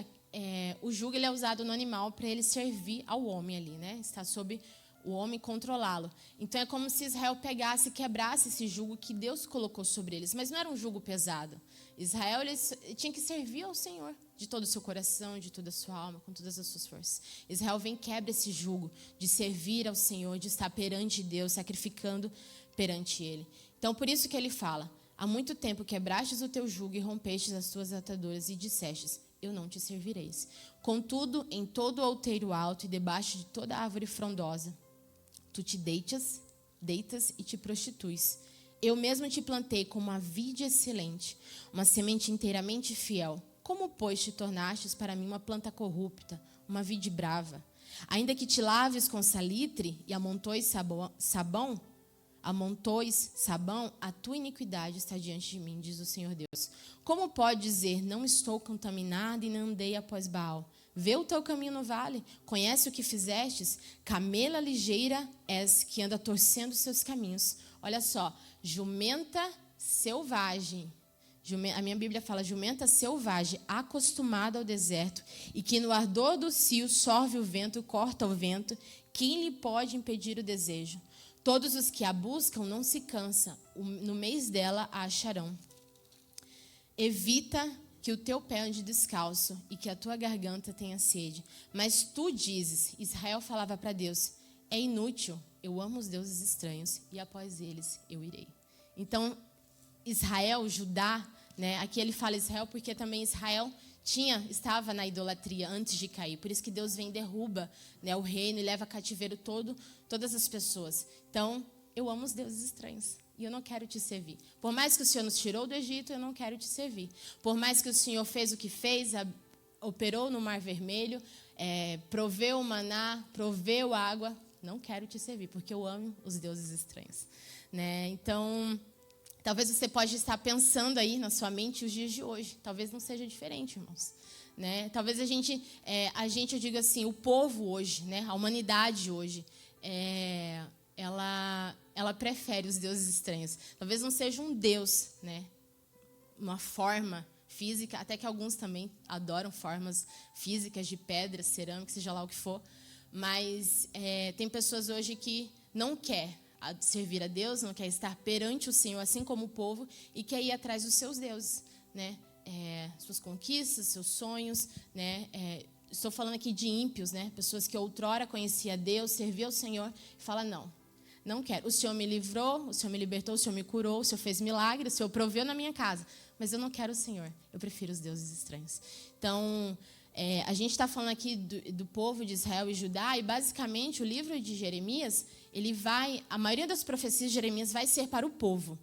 o jugo ele é usado no animal para ele servir ao homem ali, né? Está sob o homem controlá-lo. Então, é como se Israel pegasse e quebrasse esse jugo que Deus colocou sobre eles. Mas não era um jugo pesado. Israel tinha que servir ao Senhor de todo o seu coração, de toda a sua alma, com todas as suas forças. Israel vem e quebra esse jugo de servir ao Senhor, de estar perante Deus, sacrificando perante Ele. Então, por isso que ele fala, Há muito tempo quebrastes o teu jugo e rompestes as tuas ataduras e dissestes, eu não te servireis. Contudo, em todo o outeiro alto e debaixo de toda árvore frondosa, tu te deitas e te prostituis. Eu mesmo te plantei como uma vide excelente, uma semente inteiramente fiel. Como, pois, te tornastes para mim uma planta corrupta, uma vide brava? Ainda que te laves com salitre e amontoes sabão, a tua iniquidade está diante de mim, diz o Senhor Deus. Como pode dizer, não estou contaminado e não andei após Baal? Vê o teu caminho no vale, conhece o que fizestes? Camela ligeira és, que anda torcendo seus caminhos. Olha só, jumenta selvagem. A minha Bíblia fala, jumenta selvagem, acostumada ao deserto, e que no ardor do cio sorve o vento, corta o vento, quem lhe pode impedir o desejo? Todos os que a buscam não se cansam, no mês dela a acharão. Evita que o teu pé ande descalço e que a tua garganta tenha sede. Mas tu dizes, Israel falava para Deus, é inútil, eu amo os deuses estranhos e após eles eu irei. Então, Israel, Judá, né? Aqui ele fala Israel porque também Israel estava na idolatria antes de cair. Por isso que Deus vem e derruba, né, o reino e leva cativeiro todas as pessoas. Então, eu amo os deuses estranhos e eu não quero te servir. Por mais que o Senhor nos tirou do Egito, eu não quero te servir. Por mais que o Senhor fez o que fez, operou no Mar Vermelho, proveu o maná, proveu água, não quero te servir, porque eu amo os deuses estranhos. Né? Então, talvez você pode estar pensando aí na sua mente os dias de hoje. Talvez não seja diferente, irmãos. Né? Talvez a gente, eu digo assim, o povo hoje, né? A humanidade hoje, ela prefere os deuses estranhos. Talvez não seja um deus, né? Uma forma física, até que alguns também adoram formas físicas de pedra, cerâmica, seja lá o que for. Mas tem pessoas hoje que não quer servir a Deus, não quer estar perante o Senhor, assim como o povo, e quer ir atrás dos seus deuses, né? Suas conquistas, seus sonhos, né? Estou falando aqui de ímpios, né? Pessoas que outrora conheciam Deus, serviam ao Senhor, e falam, não quero. O Senhor me livrou, o Senhor me libertou, o Senhor me curou, o Senhor fez milagres, o Senhor proveu na minha casa, mas eu não quero o Senhor, eu prefiro os deuses estranhos. Então, a gente está falando aqui do povo de Israel e Judá, e basicamente o livro de Jeremias, a maioria das profecias de Jeremias vai ser para o povo.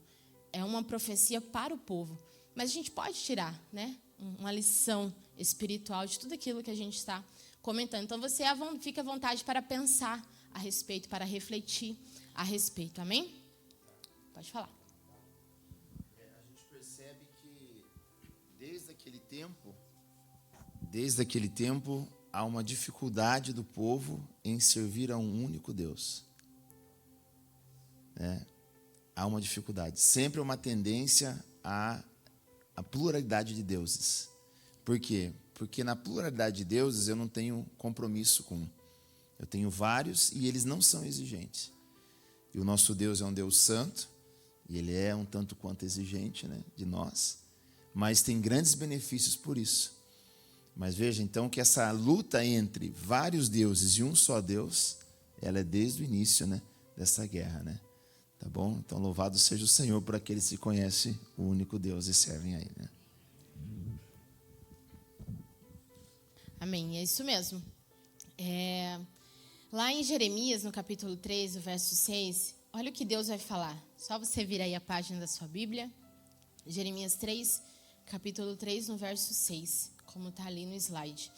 É uma profecia para o povo. Mas a gente pode tirar, né, uma lição espiritual de tudo aquilo que a gente está comentando. Então, você fica à vontade para pensar a respeito, para refletir a respeito. Amém? Pode falar. A gente percebe que desde aquele tempo, há uma dificuldade do povo em servir a um único Deus. Há uma dificuldade. Sempre uma tendência à pluralidade de deuses. Por quê? Porque na pluralidade de deuses eu não tenho compromisso com um. Eu tenho vários e eles não são exigentes. E o nosso Deus é um Deus santo, e Ele é um tanto quanto exigente, né, de nós, mas tem grandes benefícios por isso. Mas veja então que essa luta entre vários deuses e um só Deus, ela é desde o início, né, dessa guerra, né? Tá bom? Então louvado seja o Senhor por aqueles que conhecem o único Deus e servem a Ele, né? Amém, é isso mesmo. Lá em Jeremias, no capítulo 3, o verso 6, olha o que Deus vai falar. Só você vir aí a página da sua Bíblia. Jeremias 3, capítulo 3, no verso 6, como está ali no slide.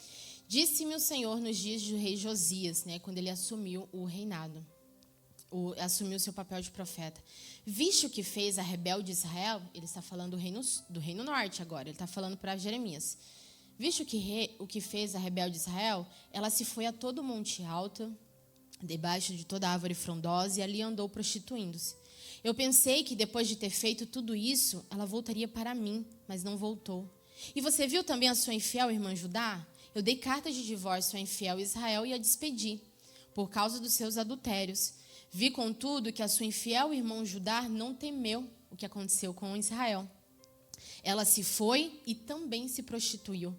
Disse-me o Senhor nos dias do rei Josias, né, quando ele assumiu o reinado, assumiu o seu papel de profeta. Viste o que fez a rebelde Israel? Ele está falando do reino norte agora, ele está falando para Jeremias. Viste o que fez a rebelde Israel? Ela se foi a todo monte alto, debaixo de toda árvore frondosa, e ali andou prostituindo-se. Eu pensei que depois de ter feito tudo isso, ela voltaria para mim, mas não voltou. E você viu também a sua infiel irmã Judá? Eu dei carta de divórcio à infiel Israel e a despedi, por causa dos seus adultérios. Vi, contudo, que a sua infiel irmã Judá não temeu o que aconteceu com Israel. Ela se foi e também se prostituiu.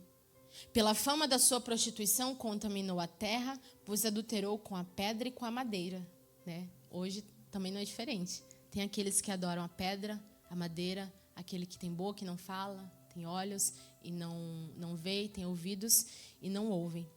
Pela fama da sua prostituição, contaminou a terra, pois adulterou com a pedra e com a madeira. Né? Hoje também não é diferente. Tem aqueles que adoram a pedra, a madeira, aquele que tem boca e não fala, tem olhos e não vê, tem ouvidos e não ouve.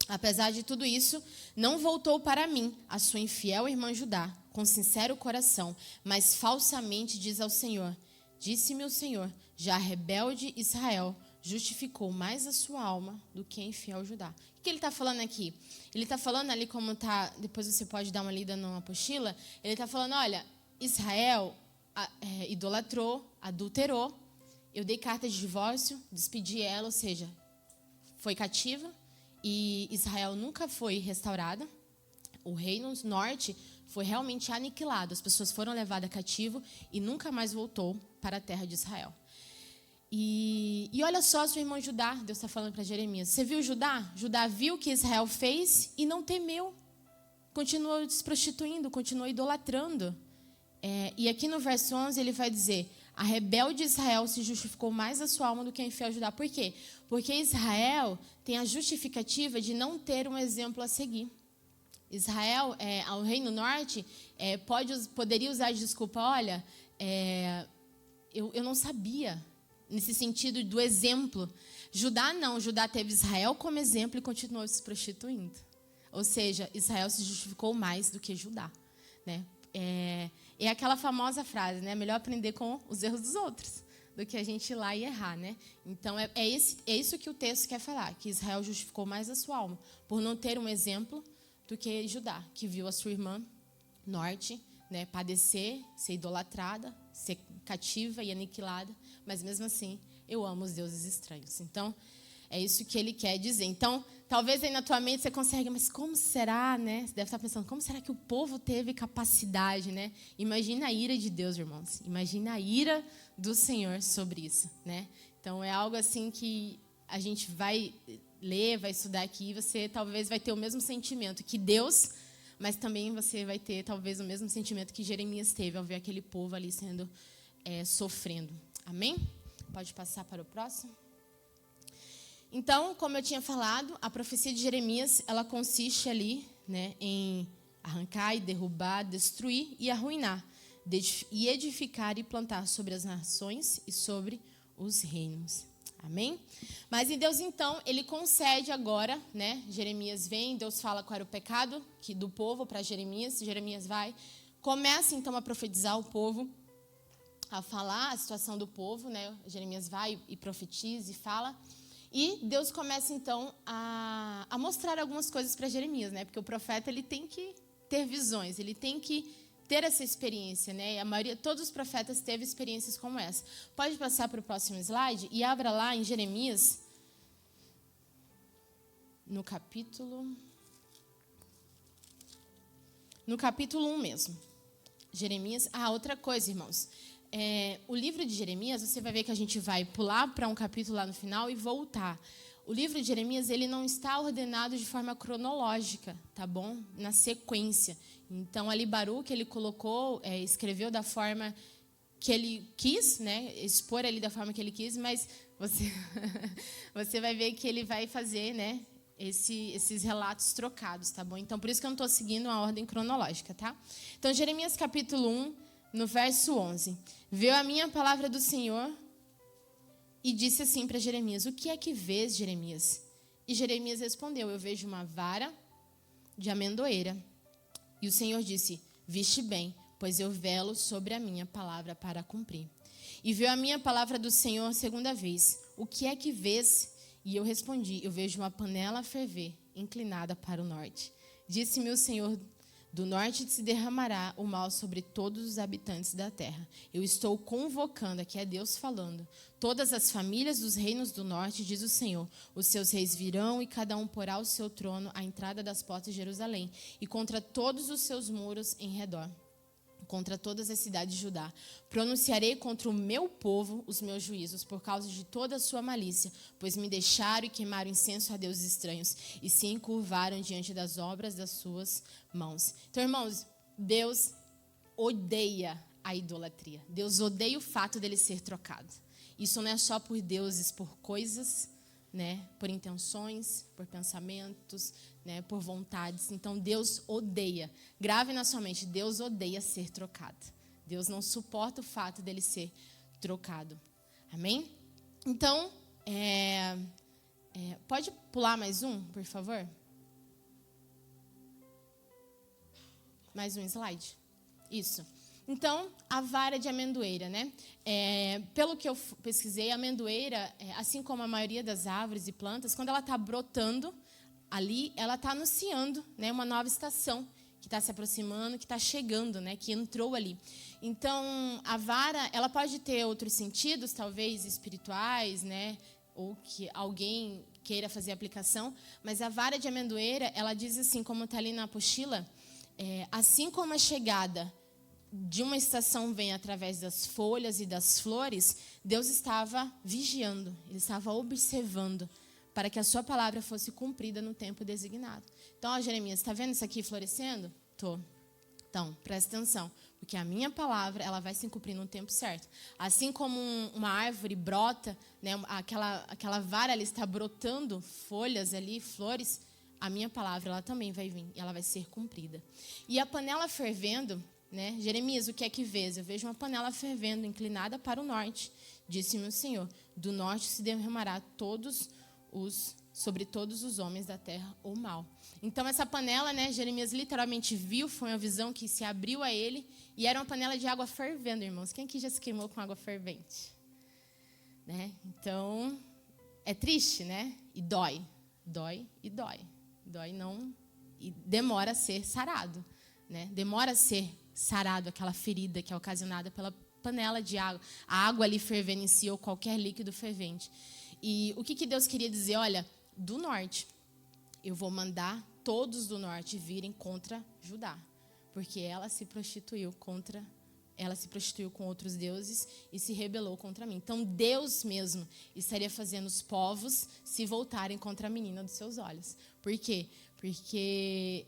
Apesar de tudo isso, não voltou para mim, a sua infiel irmã Judá, com sincero coração, mas falsamente diz ao Senhor: disse-me o Senhor, já rebelde Israel justificou mais a sua alma do que a infiel Judá. O que ele está falando aqui? Ele está falando ali como está, depois você pode dar uma lida numa apostila, ele está falando, olha, Israel idolatrou, adulterou, eu dei carta de divórcio, despedi ela, ou seja, foi cativa, e Israel nunca foi restaurada. O reino norte foi realmente aniquilado. As pessoas foram levadas cativo e nunca mais voltou para a terra de Israel. E olha só, sua irmã Judá, Deus está falando para Jeremias. Você viu Judá? Judá viu o que Israel fez e não temeu. Continuou se prostituindo, continuou idolatrando. E aqui no verso 11 ele vai dizer: a rebelde Israel se justificou mais a sua alma do que a infiel Judá. Por quê? Porque Israel tem a justificativa de não ter um exemplo a seguir. Israel, ao reino norte, poderia usar de desculpa, olha, eu não sabia, nesse sentido do exemplo. Judá não, Judá teve Israel como exemplo e continuou se prostituindo. Ou seja, Israel se justificou mais do que Judá, né? É aquela famosa frase, né? Melhor aprender com os erros dos outros do que a gente ir lá e errar, né? Então, é isso que o texto quer falar, que Israel justificou mais a sua alma, por não ter um exemplo do que Judá, que viu a sua irmã norte, né, padecer, ser idolatrada, ser cativa e aniquilada, mas mesmo assim, eu amo os deuses estranhos. Então, é isso que ele quer dizer. Então, talvez aí na tua mente você consiga, mas como será, né? Você deve estar pensando, como será que o povo teve capacidade, né? Imagina a ira de Deus, irmãos. Imagina a ira do Senhor sobre isso, né? Então, é algo assim que a gente vai ler, vai estudar aqui, e você talvez vai ter o mesmo sentimento que Deus, mas também você vai ter talvez o mesmo sentimento que Jeremias teve ao ver aquele povo ali sendo sofrendo. Amém? Pode passar para o próximo. Então, como eu tinha falado, a profecia de Jeremias, ela consiste ali, né, em arrancar e derrubar, destruir e arruinar, e edificar e plantar sobre as nações e sobre os reinos. Amém? Mas em Deus, então, ele concede agora, né? Jeremias vem, Deus fala qual era o pecado do povo para Jeremias. Jeremias vai, começa então a profetizar o povo, a falar a situação do povo, né? Jeremias vai e profetiza e fala. E Deus começa então a mostrar algumas coisas para Jeremias, né? Porque o profeta ele tem que ter visões, ele tem que ter essa experiência, né? E todos os profetas teve experiências como essa. Pode passar para o próximo slide e abra lá em Jeremias, no capítulo 1 mesmo. Jeremias. Outra coisa, irmãos. O livro de Jeremias, você vai ver que a gente vai pular para um capítulo lá no final e voltar. O livro de Jeremias, ele não está ordenado de forma cronológica, tá bom? Na sequência. Então, ali Baruque, ele colocou, escreveu da forma que ele quis, né? Expor ali da forma que ele quis, mas você vai ver que ele vai fazer, né? Esses relatos trocados, tá bom? Então, por isso que eu não estou seguindo a ordem cronológica, tá? Então, Jeremias capítulo 1, no verso 11. Veio a minha palavra do Senhor e disse assim para Jeremias: o que é que vês, Jeremias? E Jeremias respondeu: eu vejo uma vara de amendoeira. E o Senhor disse: viste bem, pois eu velo sobre a minha palavra para cumprir. E veio a minha palavra do Senhor segunda vez: o que é que vês? E eu respondi: eu vejo uma panela a ferver, inclinada para o norte. Disse-me o Senhor: do norte se derramará o mal sobre todos os habitantes da terra. Eu estou convocando, aqui é Deus falando, todas as famílias dos reinos do norte, diz o Senhor. Os seus reis virão e cada um porá o seu trono à entrada das portas de Jerusalém e contra todos os seus muros em redor, contra todas as cidades de Judá. Pronunciarei contra o meu povo os meus juízos, por causa de toda a sua malícia, pois me deixaram e queimaram incenso a deuses estranhos, e se encurvaram diante das obras das suas mãos. Então, irmãos, Deus odeia a idolatria. Deus odeia o fato dele ser trocado. Isso não é só por deuses, por coisas, né? Por intenções, por pensamentos, né? Por vontades. Então, Deus odeia. Grave na sua mente, Deus odeia ser trocado. Deus não suporta o fato dele ser trocado. Amém? Então, pode pular mais um, por favor? Mais um slide. Isso. Então, a vara de amendoeira, né? Pelo que eu pesquisei, a amendoeira, assim como a maioria das árvores e plantas, quando ela está brotando ali, ela está anunciando, né, uma nova estação que está se aproximando, que está chegando, né, que entrou ali. Então, a vara, ela pode ter outros sentidos, talvez espirituais, né, ou que alguém queira fazer aplicação, mas a vara de amendoeira, ela diz assim, como está ali na apostila, assim como a chegada de uma estação vem através das folhas e das flores, Deus estava vigiando, Ele estava observando para que a sua palavra fosse cumprida no tempo designado. Então, Jeremias, está vendo isso aqui florescendo? Tô. Então, presta atenção, porque a minha palavra, ela vai se cumprir no tempo certo. Assim como uma árvore brota, né, aquela vara ali está brotando folhas ali, flores, a minha palavra, ela também vai vir e ela vai ser cumprida. E a panela fervendo, né, Jeremias, o que é que vês? Eu vejo uma panela fervendo, inclinada para o norte. Disse-me o Senhor, do norte se derramará sobre todos os homens da terra o mal. Então, essa panela, né, Jeremias literalmente viu, foi uma visão que se abriu a ele, e era uma panela de água fervendo, irmãos. Quem aqui já se queimou com água fervente? Né? Então, é triste, né? E dói. Dói e dói. Dói não, e demora a ser sarado, né? Demora a ser sarado aquela ferida que é ocasionada pela panela de água. A água ali fervendo em si, ou qualquer líquido fervente. E o que Deus queria dizer? Olha, do norte, eu vou mandar todos do norte virem contra Judá, porque ela se prostituiu com outros deuses e se rebelou contra mim. Então, Deus mesmo estaria fazendo os povos se voltarem contra a menina dos seus olhos. Por quê? Porque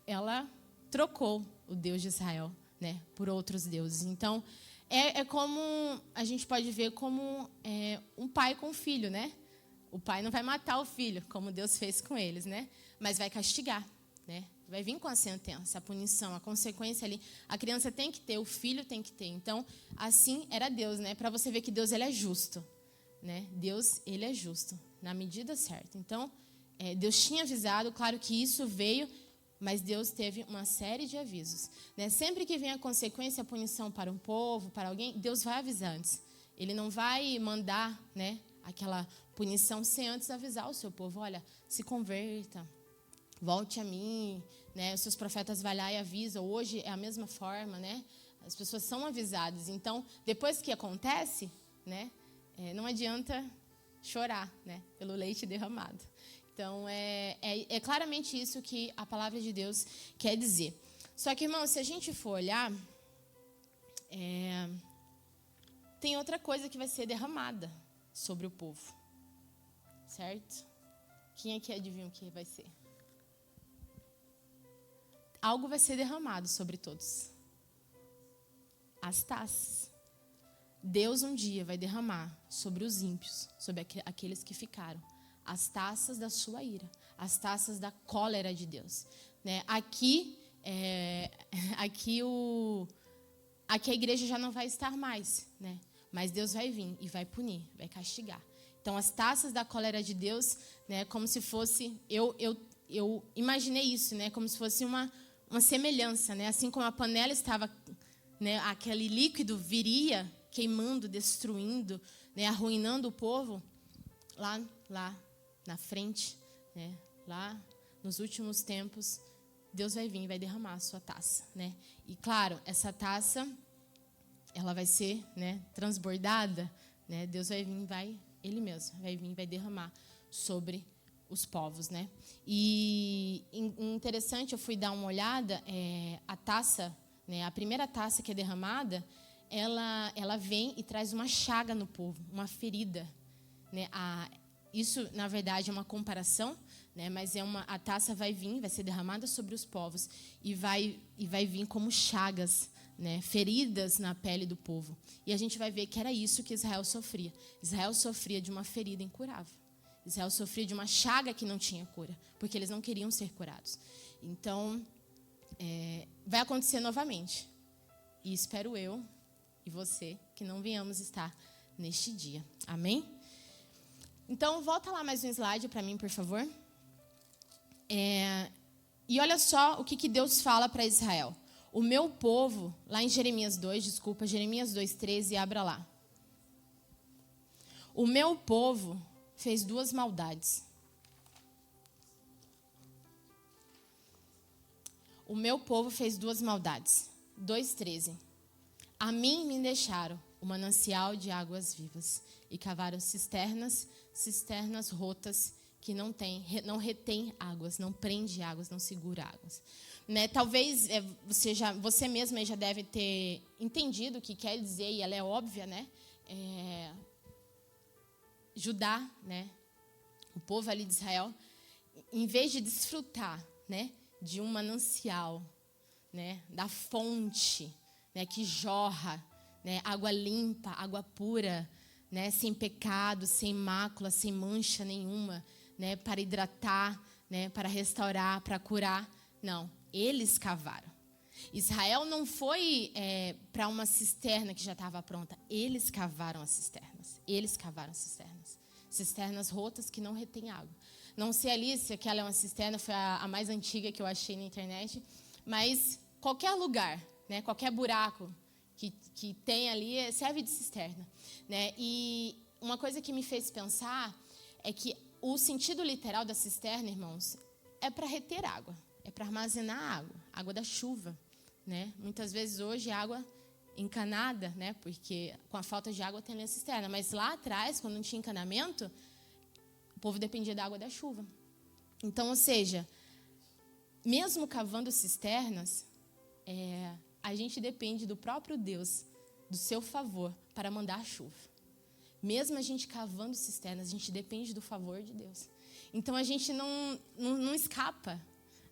ela trocou o Deus de Israel, né, por outros deuses. Então, é como, a gente pode ver como um pai com um filho, né? O pai não vai matar o filho, como Deus fez com eles, né? Mas vai castigar, né? Vai vir com a sentença, a punição, a consequência ali. A criança tem que ter, o filho tem que ter. Então, assim era Deus, né? Para você ver que Deus, ele é justo, né? Deus, ele é justo, na medida certa. Então, Deus tinha avisado, claro que isso veio, mas Deus teve uma série de avisos, né? Sempre que vem a consequência, a punição para um povo, para alguém, Deus vai avisar antes. Ele não vai mandar, né, aquela punição sem antes avisar o seu povo. Olha, se converta, volte a mim, né? Os seus profetas vão lá e avisam. Hoje é a mesma forma, né? As pessoas são avisadas. Então, depois que acontece, né, não adianta chorar, né, pelo leite derramado. Então, é claramente isso que a palavra de Deus quer dizer. Só que, irmão, se a gente for olhar, tem outra coisa que vai ser derramada sobre o povo. Certo? Quem aqui adivinha o que vai ser? Algo vai ser derramado sobre todos. As taças. Deus um dia vai derramar sobre os ímpios, sobre aqueles que ficaram, as taças da sua ira, as taças da cólera de Deus, né? Aqui a igreja já não vai estar mais, né? Mas Deus vai vir e vai punir, vai castigar. Então, as taças da cólera de Deus, né, como se fosse, eu imaginei isso, né, como se fosse uma semelhança, né, assim como a panela estava, né, aquele líquido viria queimando, destruindo, né, arruinando o povo, lá na frente, né, lá nos últimos tempos, Deus vai vir e vai derramar a sua taça, né? E claro, essa taça, ela vai ser, né, transbordada, né? Deus vai vir, Ele mesmo vai vir e vai derramar sobre os povos, né? E interessante, eu fui dar uma olhada, a taça, né, a primeira taça que é derramada, ela vem e traz uma chaga no povo, uma ferida, né? Isso, na verdade, é uma comparação, né? Mas a taça vai vir, vai ser derramada sobre os povos e vai vir como chagas, né? Feridas na pele do povo. E a gente vai ver que era isso que Israel sofria. Israel sofria de uma ferida incurável. Israel sofria de uma chaga que não tinha cura, porque eles não queriam ser curados. Então, vai acontecer novamente. E espero eu e você que não venhamos estar neste dia. Amém? Então, volta lá mais um slide para mim, por favor. E olha só o que Deus fala para Israel. O meu povo, lá em Jeremias 2:13, abra lá. O meu povo fez 2 maldades. O meu povo fez 2 maldades. 2:13. A mim me deixaram o manancial de águas vivas e cavaram cisternas rotas que não retém águas, não prende águas, não segura águas. Né? Talvez você mesma já deve ter entendido o que quer dizer, e ela é óbvia, né? Judá, né? O povo ali de Israel, em vez de desfrutar, né, de um manancial, né, da fonte, né, que jorra, né, água limpa, água pura, né, sem pecado, sem mácula, sem mancha nenhuma, né, para hidratar, né, para restaurar, para curar. Não, eles cavaram. Israel não foi para uma cisterna que já estava pronta. Eles cavaram as cisternas. Cisternas rotas que não retêm água. Não sei, Alice, se aquela é uma cisterna, foi a mais antiga que eu achei na internet. Mas qualquer lugar, né, qualquer buraco que tem ali serve de cisterna. Né? E uma coisa que me fez pensar é que o sentido literal da cisterna, irmãos, é para reter água. É para armazenar água da chuva. Né? Muitas vezes hoje água encanada, né? Porque com a falta de água tem a cisterna. Mas lá atrás, quando não tinha encanamento, o povo dependia da água da chuva. Então, ou seja, mesmo cavando cisternas, a gente depende do próprio Deus, do seu favor, para mandar a chuva. Mesmo a gente cavando cisternas, a gente depende do favor de Deus. Então, a gente não escapa.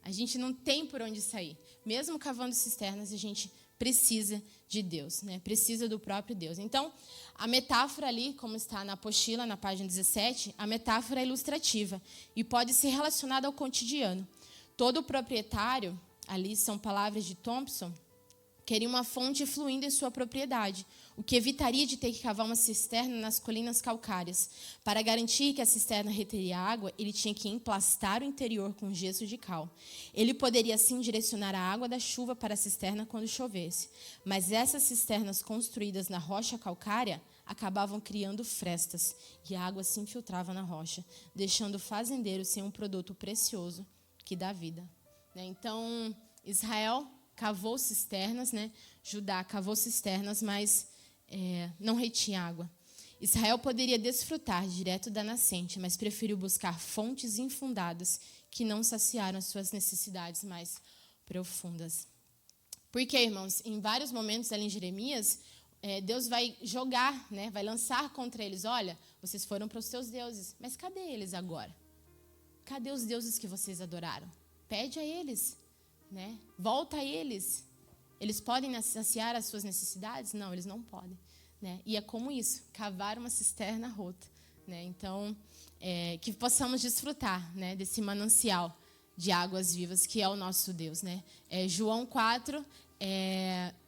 A gente não tem por onde sair. Mesmo cavando cisternas, a gente precisa de Deus, né? Precisa do próprio Deus. Então, a metáfora ali, como está na apostila, na página 17, a metáfora é ilustrativa e pode ser relacionada ao cotidiano. Todo proprietário, ali são palavras de Thompson, queria uma fonte fluindo em sua propriedade, o que evitaria de ter que cavar uma cisterna nas colinas calcárias. Para garantir que a cisterna reteria água, ele tinha que emplastar o interior com gesso de cal. Ele poderia, assim, direcionar a água da chuva para a cisterna quando chovesse. Mas essas cisternas construídas na rocha calcária acabavam criando frestas, e a água se infiltrava na rocha, deixando o fazendeiro sem um produto precioso que dá vida. Então, Israel cavou cisternas, né? Judá cavou cisternas, mas não retinha água. Israel poderia desfrutar direto da nascente, mas preferiu buscar fontes infundadas que não saciaram as suas necessidades mais profundas. Porque, irmãos, em vários momentos ali em Jeremias, Deus vai jogar, né? Vai lançar contra eles. Olha, vocês foram para os seus deuses, mas cadê eles agora? Cadê os deuses que vocês adoraram? Pede a eles. Né? Volta a eles. Eles podem saciar as suas necessidades? Não, eles não podem. Né? E é como isso, cavar uma cisterna rota. Né? Então, que possamos desfrutar, né, desse manancial de águas vivas que é o nosso Deus. Né? João 4,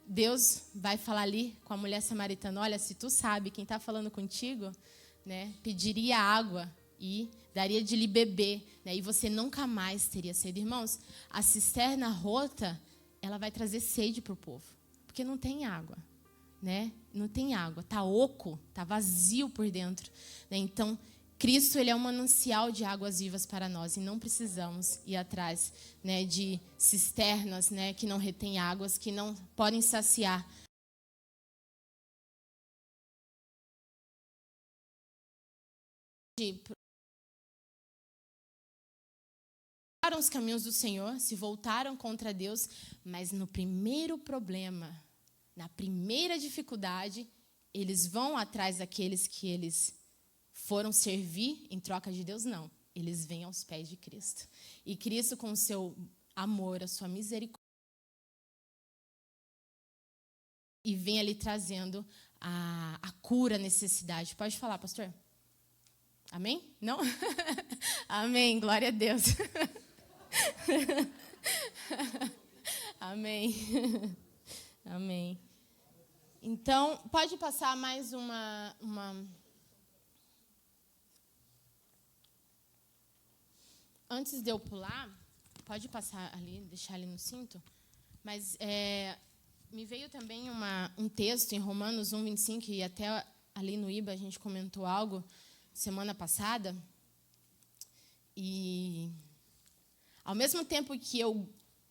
Deus vai falar ali com a mulher samaritana, olha, se tu sabe quem está falando contigo, né, pediria água e daria de lhe beber, né? E você nunca mais teria sede. Irmãos, a cisterna rota, ela vai trazer sede para o povo, porque não tem água, né? Não tem água, está oco, está vazio por dentro. Né? Então, Cristo, ele é um manancial de águas vivas para nós e não precisamos ir atrás, né, de cisternas, né, que não retêm águas, que não podem saciar. Os caminhos do Senhor, se voltaram contra Deus, mas no primeiro problema, na primeira dificuldade, eles vão atrás daqueles que eles foram servir em troca de Deus? Não, eles vêm aos pés de Cristo. E Cristo, com o seu amor, a sua misericórdia, e vem ali trazendo a cura, a necessidade. Pode falar, pastor? Amém? Não? Amém, glória a Deus. Amém. Amém. Então, pode passar mais uma... Antes de eu pular, pode passar ali, deixar ali no cinto, mas me veio também um texto em Romanos 1:25, e até ali no IBA a gente comentou algo semana passada, e ao mesmo tempo que eu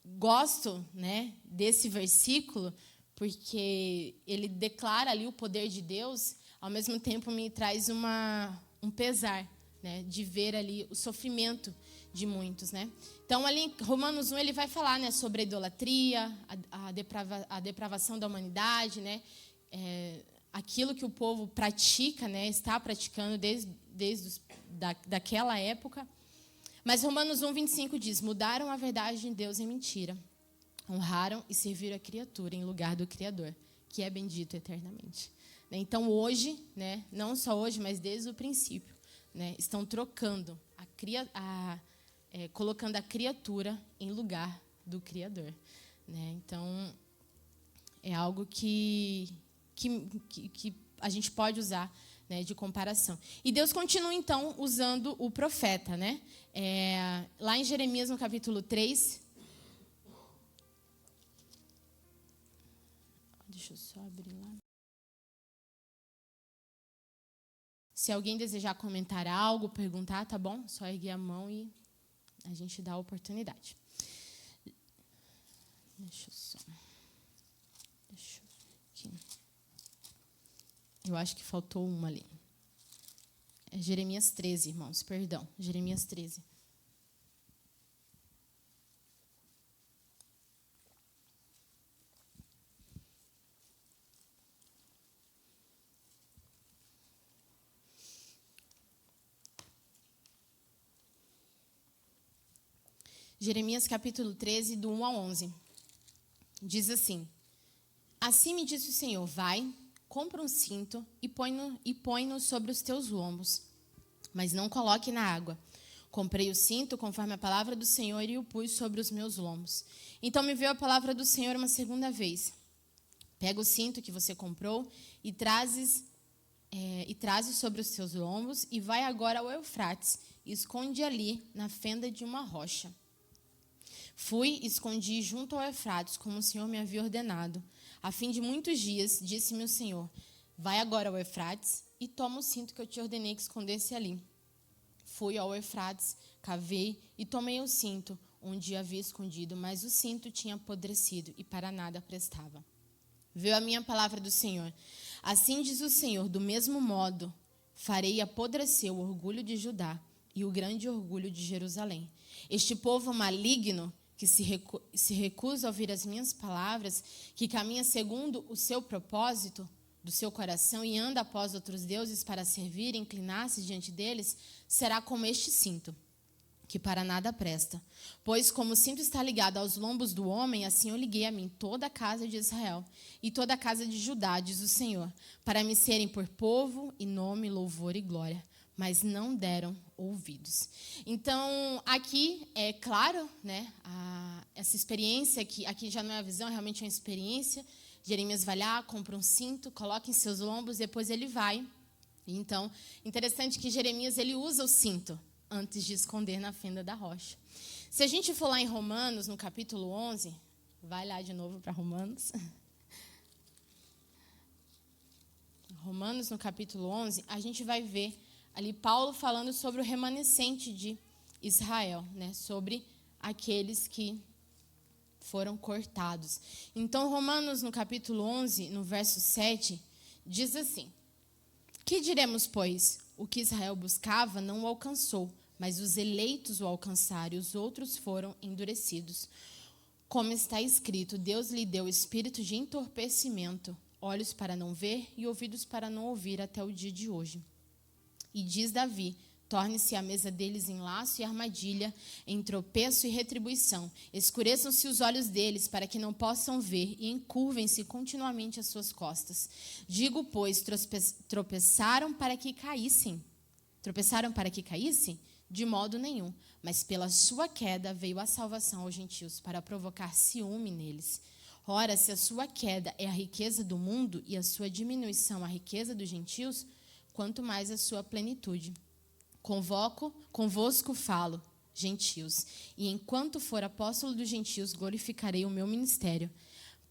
gosto, né, desse versículo, porque ele declara ali o poder de Deus, ao mesmo tempo me traz um pesar, né, de ver ali o sofrimento de muitos, né? Então, ali em Romanos 1, ele vai falar, né, sobre a idolatria, a depravação da humanidade, né? Aquilo que o povo pratica, né, está praticando desde daquela época. Mas Romanos 1:25 diz: mudaram a verdade de Deus em mentira, honraram e serviram a criatura em lugar do Criador, que é bendito eternamente. Então, hoje, né, não só hoje, mas desde o princípio, né, estão trocando, colocando a criatura em lugar do Criador, né? Então, é algo que a gente pode usar, né, de comparação. E Deus continua, então, usando o profeta, né? Lá em Jeremias, no capítulo 3... Deixa eu só abrir lá. Se alguém desejar comentar algo, perguntar, tá bom? Só erguer a mão e a gente dá a oportunidade. Deixa eu aqui. Eu acho que faltou uma ali. É Jeremias 13, irmãos, perdão. Jeremias 13. Jeremias capítulo 13, do 1 ao 11. Diz assim: assim me disse o Senhor, vai, compra um cinto e põe-no sobre os teus lombos, mas não coloque na água. Comprei o cinto conforme a palavra do Senhor e o pus sobre os meus lombos. Então me veio a palavra do Senhor uma segunda vez. Pega o cinto que você comprou e trazes sobre os teus lombos e vai agora ao Eufrates e esconde ali na fenda de uma rocha. Fui e escondi junto ao Eufrates, como o Senhor me havia ordenado. A fim de muitos dias, disse-me o Senhor, vai agora ao Eufrates e toma o cinto que eu te ordenei que escondesse ali. Fui ao Eufrates, cavei e tomei o cinto, onde havia escondido, mas o cinto tinha apodrecido e para nada prestava. Veio a minha palavra do Senhor. Assim diz o Senhor, do mesmo modo, farei apodrecer o orgulho de Judá e o grande orgulho de Jerusalém. Este povo maligno, que se recusa a ouvir as minhas palavras, que caminha segundo o seu propósito do seu coração e anda após outros deuses para servir e inclinar-se diante deles, será como este cinto, que para nada presta. Pois como o cinto está ligado aos lombos do homem, assim eu liguei a mim toda a casa de Israel e toda a casa de Judá, diz o Senhor, para me serem por povo e nome, louvor e glória. Mas não deram ouvidos. Então, aqui é claro, né, essa experiência, que aqui já não é a visão, é realmente uma experiência. Jeremias vai lá, compra um cinto, coloca em seus lombos, depois ele vai. Então, interessante que Jeremias ele usa o cinto antes de esconder na fenda da rocha. Se a gente for lá em Romanos, no capítulo 11, vai lá de novo para Romanos. Romanos, no capítulo 11, a gente vai ver ali Paulo falando sobre o remanescente de Israel, né? Sobre aqueles que foram cortados. Então, Romanos, no capítulo 11, no verso 7, diz assim: que diremos, pois? O que Israel buscava não o alcançou, mas os eleitos o alcançaram e os outros foram endurecidos. Como está escrito, Deus lhe deu espírito de entorpecimento, olhos para não ver e ouvidos para não ouvir até o dia de hoje. E diz Davi, torne-se a mesa deles em laço e armadilha, em tropeço e retribuição. Escureçam-se os olhos deles, para que não possam ver, e encurvem-se continuamente as suas costas. Digo, pois, tropeçaram para que caíssem. Tropeçaram para que caíssem? De modo nenhum. Mas pela sua queda veio a salvação aos gentios, para provocar ciúme neles. Ora, se a sua queda é a riqueza do mundo e a sua diminuição a riqueza dos gentios, quanto mais a sua plenitude. Convosco falo, gentios, e enquanto for apóstolo dos gentios, glorificarei o meu ministério,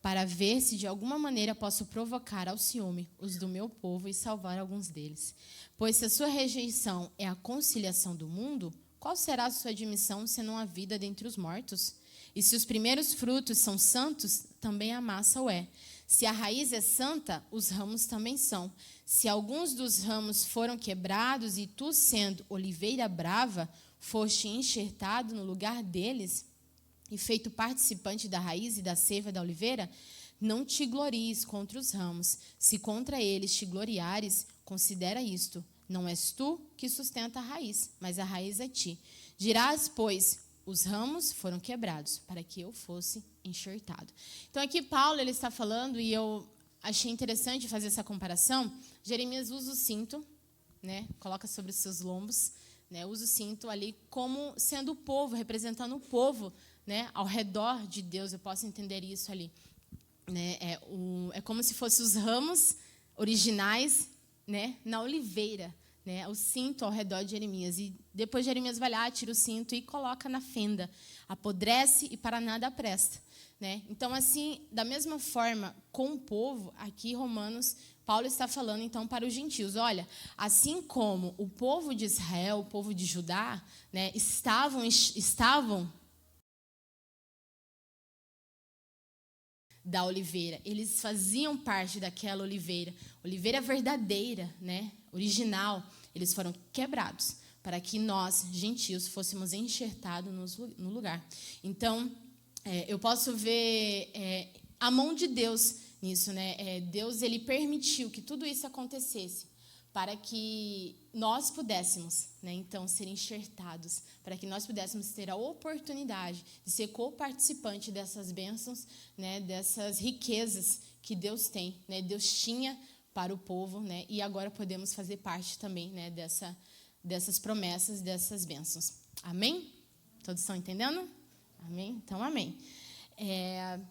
para ver se de alguma maneira posso provocar ao ciúme os do meu povo e salvar alguns deles. Pois se a sua rejeição é a conciliação do mundo, qual será a sua admissão senão a vida dentre os mortos? E se os primeiros frutos são santos, também a massa o é. Se a raiz é santa, os ramos também são. Se alguns dos ramos foram quebrados e tu, sendo oliveira brava, foste enxertado no lugar deles e feito participante da raiz e da seiva da oliveira, não te glories contra os ramos. Se contra eles te gloriares, considera isto: não és tu que sustenta a raiz, mas a raiz é ti. Dirás, pois, os ramos foram quebrados para que eu fosse enxertado. Então aqui Paulo ele está falando, e eu achei interessante fazer essa comparação. Jeremias usa o cinto, né? Coloca sobre os seus lombos, né? Usa o cinto ali como sendo o povo, representando o povo, né? Ao redor de Deus. Eu posso entender isso ali, né? É como se fossem os ramos originais, né? Na oliveira, né? O cinto ao redor de Jeremias. E depois Jeremias vai lá, tira o cinto e coloca na fenda. Apodrece e para nada presta, né? Então, assim, da mesma forma, com o povo, aqui Romanos, Paulo está falando, então, para os gentios. Olha, assim como o povo de Israel, o povo de Judá, né, estavam da oliveira. Eles faziam parte daquela oliveira verdadeira, né, original. Eles foram quebrados para que nós, gentios, fôssemos enxertados no lugar. Então, eu posso ver a mão de Deus nisso, né? Deus ele permitiu que tudo isso acontecesse para que nós pudéssemos, né, então, ser enxertados, para que nós pudéssemos ter a oportunidade de ser co-participante dessas bênçãos, né, dessas riquezas que Deus tem, né, Deus tinha para o povo, né, e agora podemos fazer parte também, né, dessas promessas, dessas bênçãos. Amém? Todos estão entendendo? Amém? Então, amém.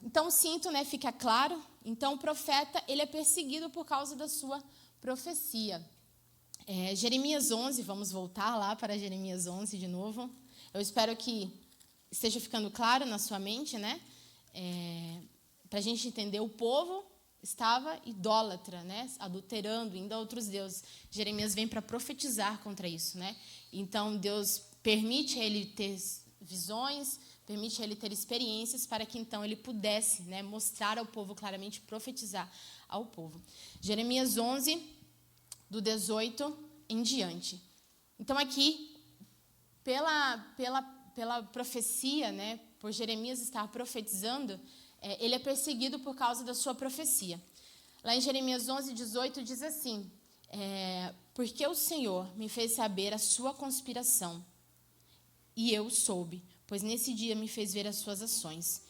Então, o cinto, né, fica claro. Então, o profeta ele é perseguido por causa da sua profecia. Jeremias 11, vamos voltar lá para Jeremias 11 de novo. Eu espero que esteja ficando claro na sua mente, né? Para a gente entender, o povo estava idólatra, né? Adulterando, indo a outros deuses. Jeremias vem para profetizar contra isso, né? Então, Deus permite ele ter visões, permite ele ter experiências para que, então, ele pudesse, né, mostrar ao povo claramente, profetizar ao povo. Jeremias 11, do 18 em diante. Então, aqui, pela profecia, né, por Jeremias estar profetizando, ele é perseguido por causa da sua profecia. Lá em Jeremias 11, 18, diz assim: porque o Senhor me fez saber a sua conspiração, e eu soube, pois nesse dia me fez ver as suas ações.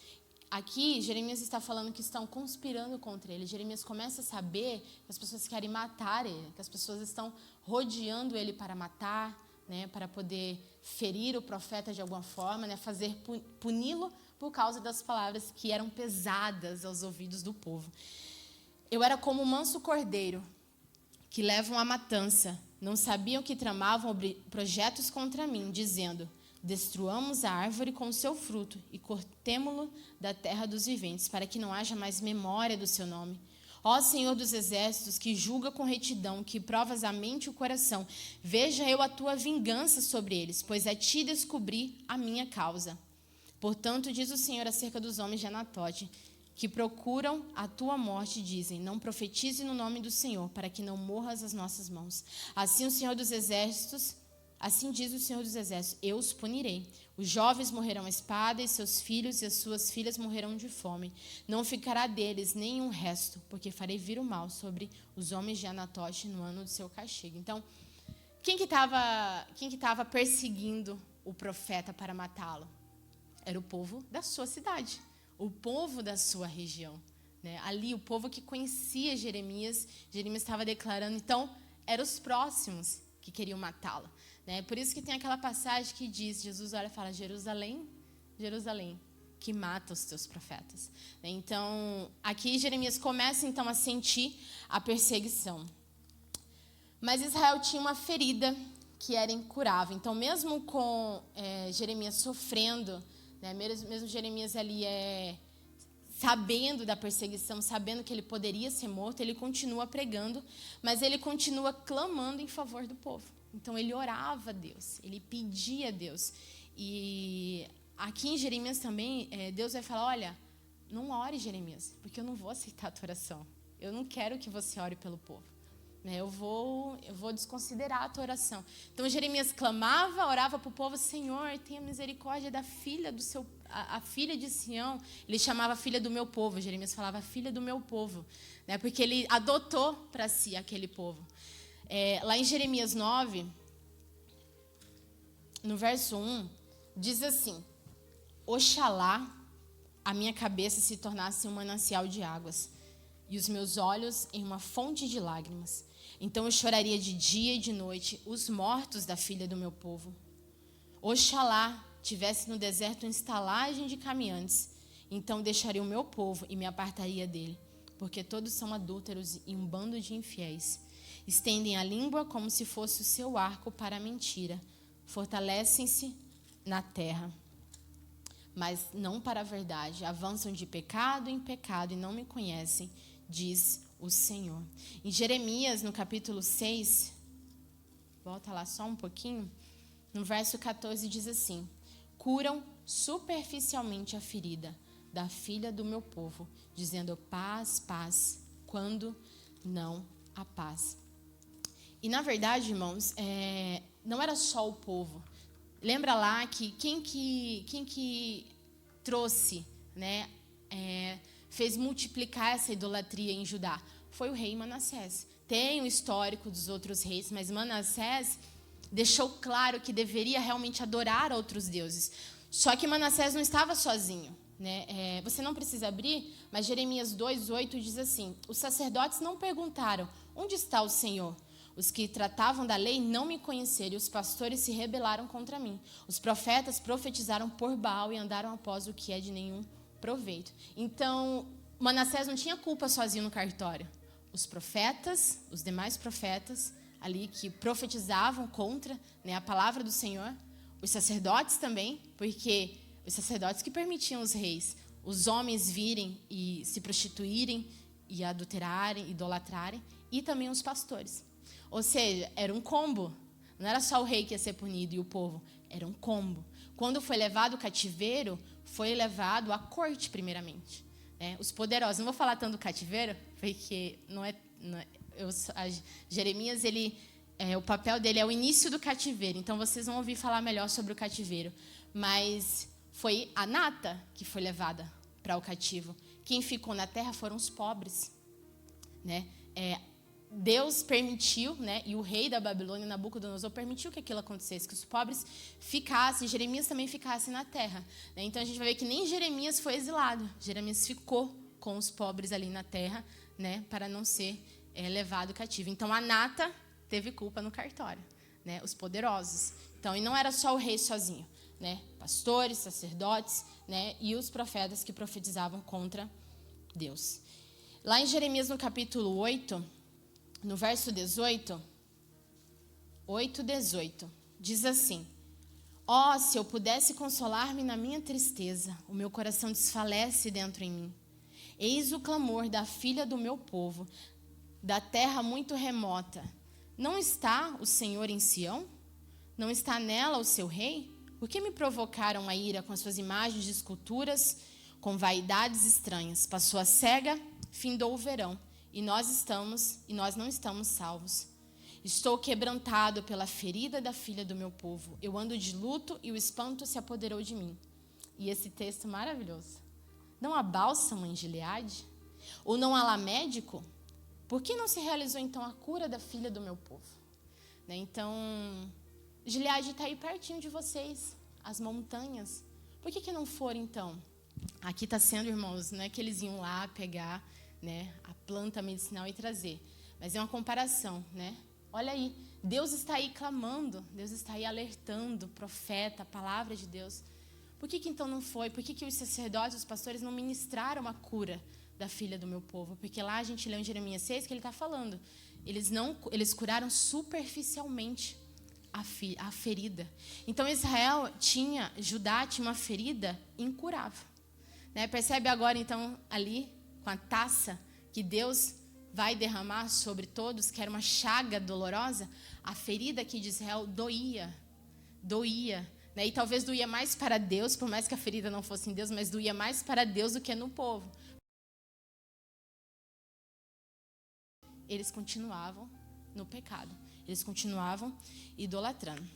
Aqui, Jeremias está falando que estão conspirando contra ele. Jeremias começa a saber que as pessoas querem matar ele, que as pessoas estão rodeando ele para matar, né, para poder ferir o profeta de alguma forma, né, fazer puni-lo por causa das palavras que eram pesadas aos ouvidos do povo. Eu era como um manso cordeiro que levam à matança. Não sabiam que tramavam projetos contra mim, dizendo: destruamos a árvore com o seu fruto e cortemo-lo da terra dos viventes, para que não haja mais memória do seu nome. Ó Senhor dos exércitos, que julga com retidão, que provas a mente e o coração, veja eu a tua vingança sobre eles, pois a ti descobri a minha causa. Portanto, diz o Senhor acerca dos homens de Anatote, que procuram a tua morte, dizem: não profetize no nome do Senhor, para que não morras às nossas mãos. Assim diz o Senhor dos Exércitos: eu os punirei. Os jovens morrerão à espada, e seus filhos e as suas filhas morrerão de fome. Não ficará deles nenhum resto, porque farei vir o mal sobre os homens de Anatote no ano do seu castigo. Então, quem que estava perseguindo o profeta para matá-lo? Era o povo da sua cidade, o povo da sua região, né? Ali, o povo que conhecia Jeremias. Jeremias estava declarando, então, eram os próximos que queriam matá-lo, né? Por isso que tem aquela passagem que diz, Jesus olha e fala: Jerusalém, Jerusalém, que mata os teus profetas. Então, aqui Jeremias começa então a sentir a perseguição. Mas Israel tinha uma ferida que era incurável. Então, mesmo com Jeremias sofrendo, né, mesmo Jeremias ali sabendo da perseguição, sabendo que ele poderia ser morto, ele continua pregando, mas ele continua clamando em favor do povo. Então, ele orava a Deus, ele pedia a Deus. E aqui em Jeremias também, Deus vai falar, olha, não ore, Jeremias, porque eu não vou aceitar a tua oração. Eu não quero que você ore pelo povo. Eu vou desconsiderar a tua oração. Então, Jeremias clamava, orava para o povo, Senhor, tenha misericórdia da filha a filha de Sião. Ele chamava a filha do meu povo. Jeremias falava, filha do meu povo. Né? Porque ele adotou para si aquele povo. Lá em Jeremias 9, no verso 1, diz assim, Oxalá a minha cabeça se tornasse um manancial de águas, e os meus olhos em uma fonte de lágrimas. Então eu choraria de dia e de noite os mortos da filha do meu povo. Oxalá tivesse no deserto uma estalagem de caminhantes, então deixaria o meu povo e me apartaria dele, porque todos são adúlteros e um bando de infiéis. Estendem a língua como se fosse o seu arco para a mentira. Fortalecem-se na terra, mas não para a verdade. Avançam de pecado em pecado e não me conhecem, diz o Senhor. Em Jeremias, no capítulo 6, volta lá só um pouquinho, no verso 14 diz assim, curam superficialmente a ferida da filha do meu povo, dizendo paz, paz, quando não há paz. E na verdade, irmãos, não era só o povo. Lembra lá que quem que trouxe, né, fez multiplicar essa idolatria em Judá? Foi o rei Manassés. Tem o histórico dos outros reis, mas Manassés deixou claro que deveria realmente adorar outros deuses. Só que Manassés não estava sozinho. Né? Você não precisa abrir, mas Jeremias 2:8 diz assim, os sacerdotes não perguntaram, onde está o Senhor? Os que tratavam da lei não me conheceram, e os pastores se rebelaram contra mim. Os profetas profetizaram por Baal e andaram após o que é de nenhum proveito. Então, Manassés não tinha culpa sozinho no cartório. Os profetas, os demais profetas ali que profetizavam contra, né, a palavra do Senhor, os sacerdotes também, porque os sacerdotes que permitiam os reis, os homens virem e se prostituírem e adulterarem, idolatrarem, e também os pastores. Ou seja, era um combo. Não era só o rei que ia ser punido e o povo. Era um combo. Quando foi levado o cativeiro, foi levado à corte primeiramente. Os poderosos. Não vou falar tanto do cativeiro, porque Jeremias, o papel dele é o início do cativeiro. Então, vocês vão ouvir falar melhor sobre o cativeiro. Mas foi a nata que foi levada para o cativo. Quem ficou na terra foram os pobres. Né? Deus permitiu, né, e o rei da Babilônia, Nabucodonosor, permitiu que aquilo acontecesse, que os pobres ficassem, Jeremias também ficasse na terra. Né? Então, a gente vai ver que nem Jeremias foi exilado. Jeremias ficou com os pobres ali na terra, né, para não ser levado cativo. Então, a nata teve culpa no cartório, né, os poderosos. Então, e não era só o rei sozinho, né, pastores, sacerdotes, né, e os profetas que profetizavam contra Deus. Lá em Jeremias, no capítulo 8... no verso 18, 8:18, diz assim, se eu pudesse consolar-me na minha tristeza, o meu coração desfalece dentro em mim. Eis o clamor da filha do meu povo, da terra muito remota. Não está o Senhor em Sião? Não está nela o seu rei? Por que me provocaram a ira com as suas imagens de esculturas, com vaidades estranhas? Passou a cega, findou o verão. E nós não estamos salvos. Estou quebrantado pela ferida da filha do meu povo. Eu ando de luto e o espanto se apoderou de mim. E esse texto maravilhoso. Não há bálsamo em Gileade? Ou não há lá médico? Por que não se realizou então a cura da filha do meu povo? Né? Então, Gileade está aí pertinho de vocês, as montanhas. Por que não foram então? Aqui está sendo, irmãos, não é que eles iam lá pegar, né, a planta medicinal e trazer. Mas é uma comparação, né? Olha aí, Deus está aí clamando, Deus está aí alertando, profeta, a palavra de Deus. Por que então não foi? Por que os sacerdotes, os pastores não ministraram a cura da filha do meu povo? Porque lá a gente lê em Jeremias 6 que ele está falando. Eles curaram superficialmente a ferida. Então Judá tinha uma ferida incurável. Né? Percebe agora então ali com a taça que Deus vai derramar sobre todos, que era uma chaga dolorosa, a ferida aqui de Israel doía, né? E talvez doía mais para Deus, por mais que a ferida não fosse em Deus, mas doía mais para Deus do que no povo. Eles continuavam no pecado, eles continuavam idolatrando.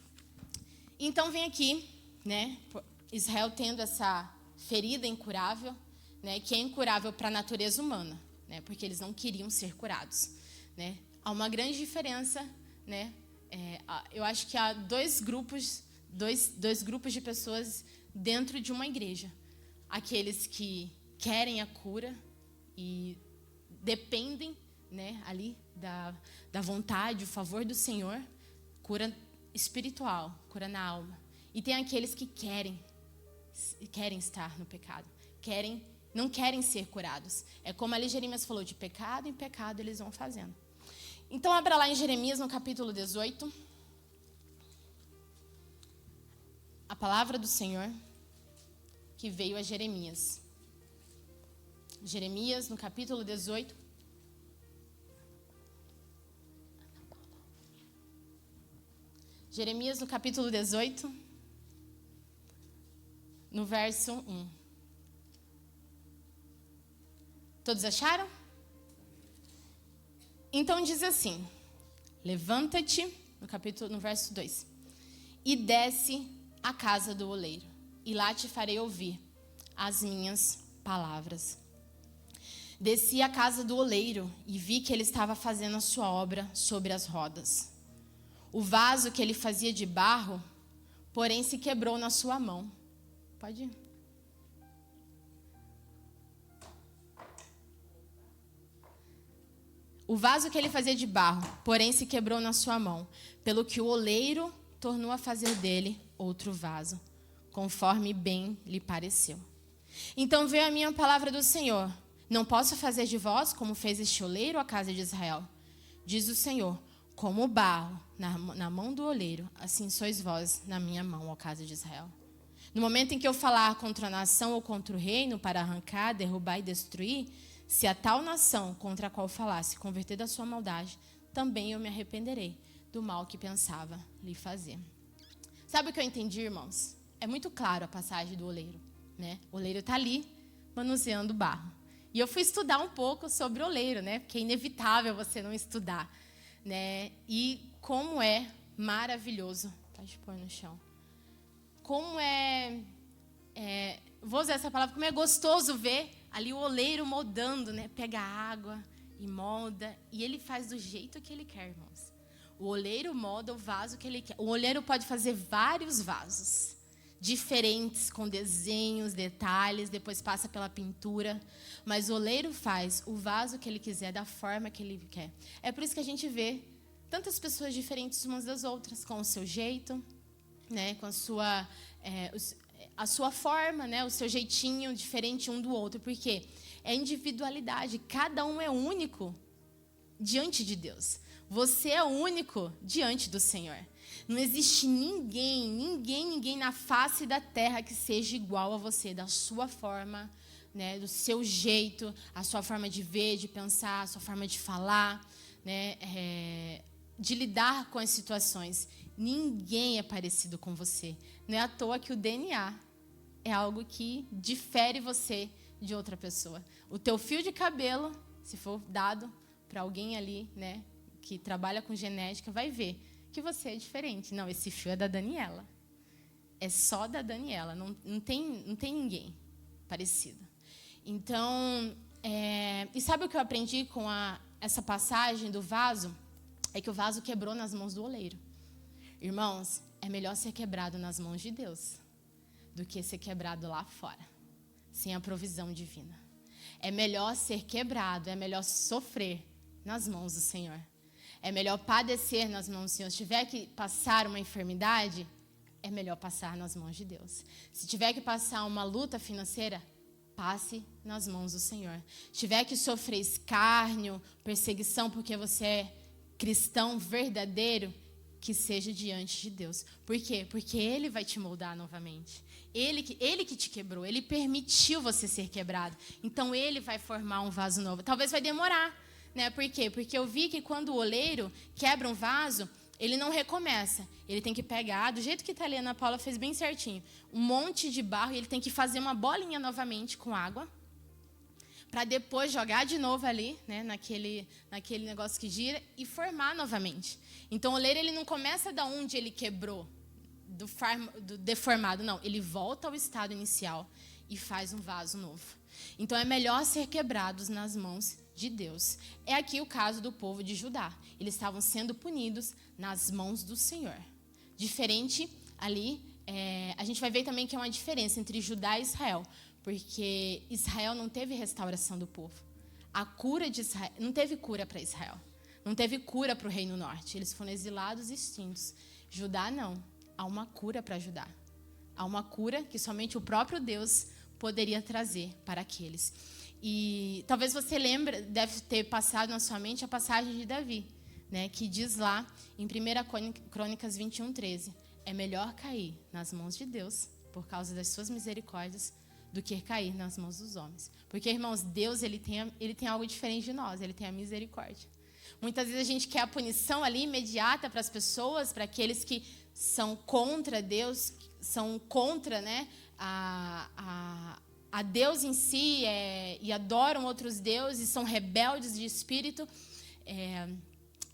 Então vem aqui, né, Israel tendo essa ferida incurável, né, que é incurável para a natureza humana, né, porque eles não queriam ser curados, né. Há uma grande diferença, né. Eu acho que há dois grupos de pessoas dentro de uma igreja: aqueles que querem a cura e dependem, né, ali da vontade, o favor do Senhor, cura espiritual, cura na alma. E tem aqueles que querem estar no pecado, não querem ser curados. É como ali Jeremias falou, de pecado em pecado eles vão fazendo. Então abra lá em Jeremias no capítulo 18. A palavra do Senhor que veio a Jeremias. Jeremias no capítulo 18. Jeremias no capítulo 18, no verso 1. Todos acharam? Então diz assim: levanta-te, no verso 2, e desce à casa do oleiro, e lá te farei ouvir as minhas palavras. Desci à casa do oleiro e vi que ele estava fazendo a sua obra sobre as rodas. O vaso que ele fazia de barro, porém, se quebrou na sua mão. Pode ir. O vaso que ele fazia de barro, porém, se quebrou na sua mão, pelo que o oleiro tornou a fazer dele outro vaso, conforme bem lhe pareceu. Então veio a minha palavra do Senhor: não posso fazer de vós como fez este oleiro à casa de Israel. Diz o Senhor: como o barro na mão do oleiro, assim sois vós na minha mão, ó casa de Israel. No momento em que eu falar contra a nação ou contra o reino para arrancar, derrubar e destruir, se a tal nação contra a qual falar se converter da sua maldade, também eu me arrependerei do mal que pensava lhe fazer. Sabe o que eu entendi, irmãos? É muito claro a passagem do oleiro, né? O oleiro está ali manuseando barro. E eu fui estudar um pouco sobre o oleiro, né? Porque é inevitável você não estudar, né? E como é maravilhoso. Pode pôr no chão. Como vou usar essa palavra, como é gostoso ver ali o oleiro moldando, né? Pega água e molda, e ele faz do jeito que ele quer, irmãos. O oleiro molda o vaso que ele quer. O oleiro pode fazer vários vasos diferentes, com desenhos, detalhes, depois passa pela pintura, mas o oleiro faz o vaso que ele quiser, da forma que ele quer. É por isso que a gente vê tantas pessoas diferentes umas das outras, com o seu jeito, né? Com a sua forma, né? O seu jeitinho diferente um do outro, porque é individualidade, cada um é único diante de Deus. Você é único diante do Senhor. Não existe ninguém na face da terra que seja igual a você, da sua forma, né, do seu jeito, a sua forma de ver, de pensar, a sua forma de falar, né, de lidar com as situações. Ninguém é parecido com você. Não é à toa que o DNA é algo que difere você de outra pessoa. O teu fio de cabelo, se for dado para alguém ali, né, que trabalha com genética, vai ver que você é diferente. Não, esse fio é da Daniela. É só da Daniela. Não tem ninguém parecido. Então, e sabe o que eu aprendi com essa passagem do vaso? É que o vaso quebrou nas mãos do oleiro. Irmãos, é melhor ser quebrado nas mãos de Deus do que ser quebrado lá fora, sem a provisão divina. É melhor ser quebrado, é melhor sofrer nas mãos do Senhor. É melhor padecer nas mãos do Senhor. Se tiver que passar uma enfermidade, é melhor passar nas mãos de Deus. Se tiver que passar uma luta financeira, passe nas mãos do Senhor. Se tiver que sofrer escárnio, perseguição, porque você é cristão verdadeiro, que seja diante de Deus. Por quê? Porque Ele vai te moldar novamente. Ele que te quebrou, Ele permitiu você ser quebrado. Então, Ele vai formar um vaso novo. Talvez vai demorar, né? Por quê? Porque eu vi que quando o oleiro quebra um vaso, ele não recomeça. Ele tem que pegar, do jeito que a Ana Paula fez bem certinho, um monte de barro, e ele tem que fazer uma bolinha novamente com água, para depois jogar de novo ali, né, naquele negócio que gira, e formar novamente. Então, o oleiro, ele não começa da onde ele quebrou, do deformado, não. Ele volta ao estado inicial e faz um vaso novo. Então, é melhor ser quebrados nas mãos de Deus. É aqui o caso do povo de Judá. Eles estavam sendo punidos nas mãos do Senhor. Diferente ali, a gente vai ver também que é uma diferença entre Judá e Israel, porque Israel não teve restauração do povo. A cura de Israel, não teve cura para Israel. Não teve cura para o Reino Norte. Eles foram exilados e extintos. Judá não. Há uma cura para Judá. Há uma cura que somente o próprio Deus poderia trazer para aqueles. E talvez você lembre, deve ter passado na sua mente a passagem de Davi, né, que diz lá em 1 Crônicas 21:13, é melhor cair nas mãos de Deus, por causa das suas misericórdias, do que cair nas mãos dos homens. Porque, irmãos, Deus ele tem algo diferente de nós, ele tem a misericórdia. Muitas vezes a gente quer a punição ali imediata para as pessoas, para aqueles que são contra Deus, são contra, né, a Deus em si, e adoram outros deuses, são rebeldes de espírito.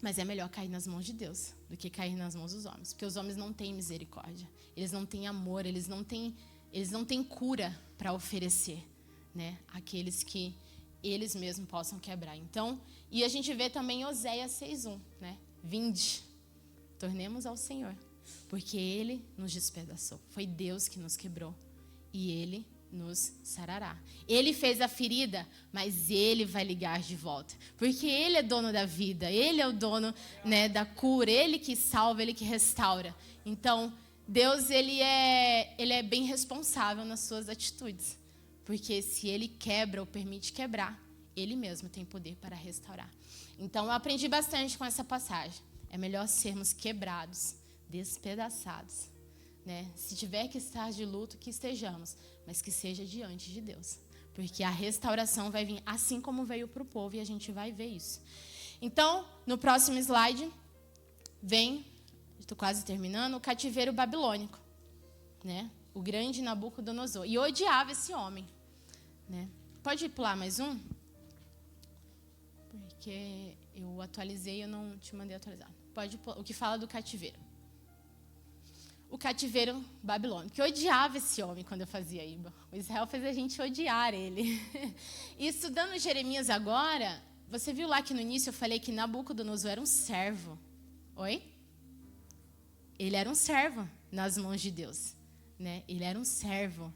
Mas é melhor cair nas mãos de Deus do que cair nas mãos dos homens. Porque os homens não têm misericórdia, eles não têm amor, eles não têm cura para oferecer, né, àqueles que eles mesmos possam quebrar. Então, e a gente vê também Oséias 6:1, né? Vinde, tornemos ao Senhor, porque Ele nos despedaçou. Foi Deus que nos quebrou e Ele nos sarará. Ele fez a ferida, mas Ele vai ligar de volta, porque Ele é dono da vida, Ele é o dono, né, da cura, Ele que salva, Ele que restaura. Então, Deus ele é bem responsável nas suas atitudes, porque se Ele quebra ou permite quebrar, Ele mesmo tem poder para restaurar. Então, eu aprendi bastante com essa passagem. É melhor sermos quebrados, despedaçados, né? Se tiver que estar de luto, que estejamos, mas que seja diante de Deus, porque a restauração vai vir assim como veio para o povo, e a gente vai ver isso. Então, no próximo slide, vem, estou quase terminando, o cativeiro babilônico, né? O grande Nabucodonosor. E eu odiava esse homem, né? Pode pular mais um? Porque eu atualizei e eu não te mandei atualizar. Pode pular, o que fala do cativeiro. O cativeiro babilônico. Eu odiava esse homem quando eu fazia IBA. O Israel fez a gente odiar ele. E estudando Jeremias agora, você viu lá que no início eu falei que Nabucodonosor era um servo. Oi? Ele era um servo nas mãos de Deus, né? Ele era um servo.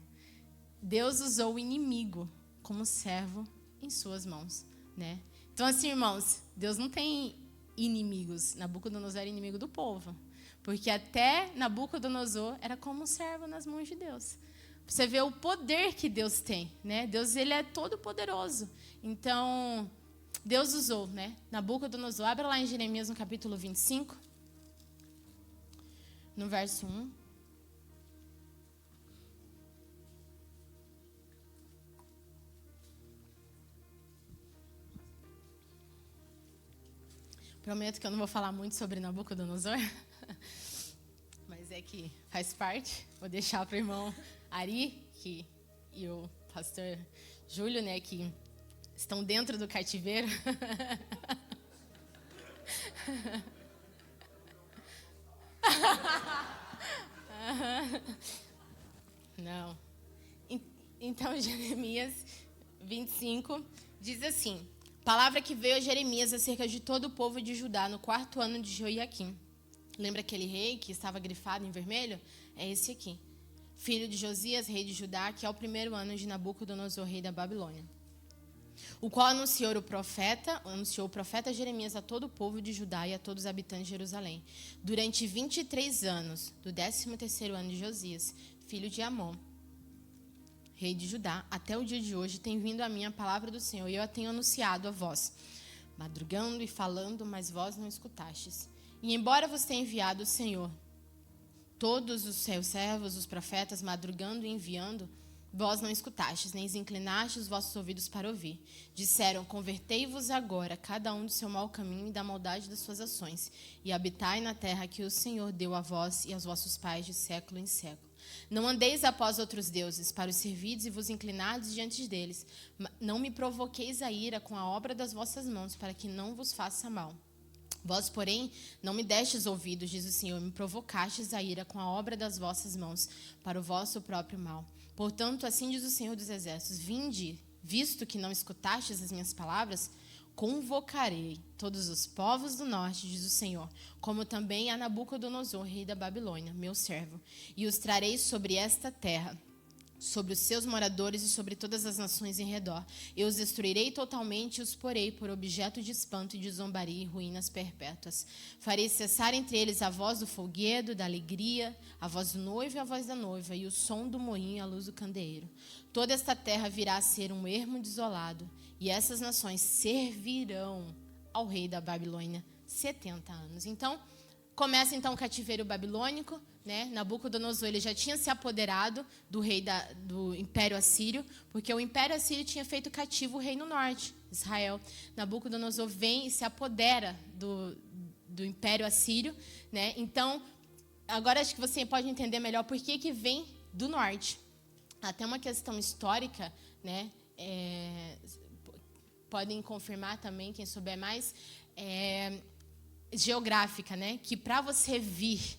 Deus usou o inimigo como servo em suas mãos, né? Então, assim, irmãos, Deus não tem inimigos. Nabucodonosor era inimigo do povo. Porque até Nabucodonosor era como um servo nas mãos de Deus. Você vê o poder que Deus tem, né? Deus, ele é todo poderoso. Então, Deus usou, né? Nabucodonosor. Abra lá em Jeremias, no capítulo 25, no verso 1. Prometo que eu não vou falar muito sobre Nabucodonosor, mas é que faz parte. Vou deixar para o irmão Ari e o pastor Júlio, né, que estão dentro do cativeiro. Não. Então, Jeremias 25 diz assim: palavra que veio a Jeremias acerca de todo o povo de Judá no 4º ano de Joiaquim. Lembra aquele rei que estava grifado em vermelho? É esse aqui. Filho de Josias, rei de Judá, que é o 1º ano de Nabucodonosor, rei da Babilônia. o qual anunciou o profeta Jeremias a todo o povo de Judá e a todos os habitantes de Jerusalém. Durante 23 anos, do 13º ano de Josias, filho de Amon, rei de Judá, até o dia de hoje, tem vindo a mim a palavra do Senhor, e eu a tenho anunciado a vós, madrugando e falando, mas vós não escutastes. E embora vos tenha enviado o Senhor, todos os seus servos, os profetas, madrugando e enviando, vós não escutastes, nem inclinastes os vossos ouvidos para ouvir. Disseram, convertei-vos agora, cada um do seu mau caminho e da maldade das suas ações, e habitai na terra que o Senhor deu a vós e aos vossos pais de século em século. Não andeis após outros deuses, para os servirdes e vos inclinardes diante deles. Não me provoqueis a ira com a obra das vossas mãos, para que não vos faça mal. Vós, porém, não me destes ouvidos, diz o Senhor, me provocastes a ira com a obra das vossas mãos, para o vosso próprio mal. Portanto, assim diz o Senhor dos Exércitos, vinde, visto que não escutastes as minhas palavras, convocarei todos os povos do norte, diz o Senhor, como também a Nabucodonosor, rei da Babilônia, meu servo, e os trarei sobre esta terra, sobre os seus moradores e sobre todas as nações em redor. Eu os destruirei totalmente e os porei por objeto de espanto e de zombaria e ruínas perpétuas. Farei cessar entre eles a voz do folguedo, da alegria, a voz do noivo e a voz da noiva, e o som do moinho e a luz do candeeiro. Toda esta terra virá a ser um ermo desolado, e essas nações servirão ao rei da Babilônia 70 anos. Então, começa então o cativeiro babilônico, né? Nabucodonosor ele já tinha se apoderado do rei do Império Assírio, porque o Império Assírio tinha feito cativo o reino norte, Israel. Nabucodonosor vem e se apodera do Império Assírio, né? Então, agora acho que você pode entender melhor por que vem do norte. Até uma questão histórica, né? Podem confirmar também, quem souber mais, geográfica, né? Que para você vir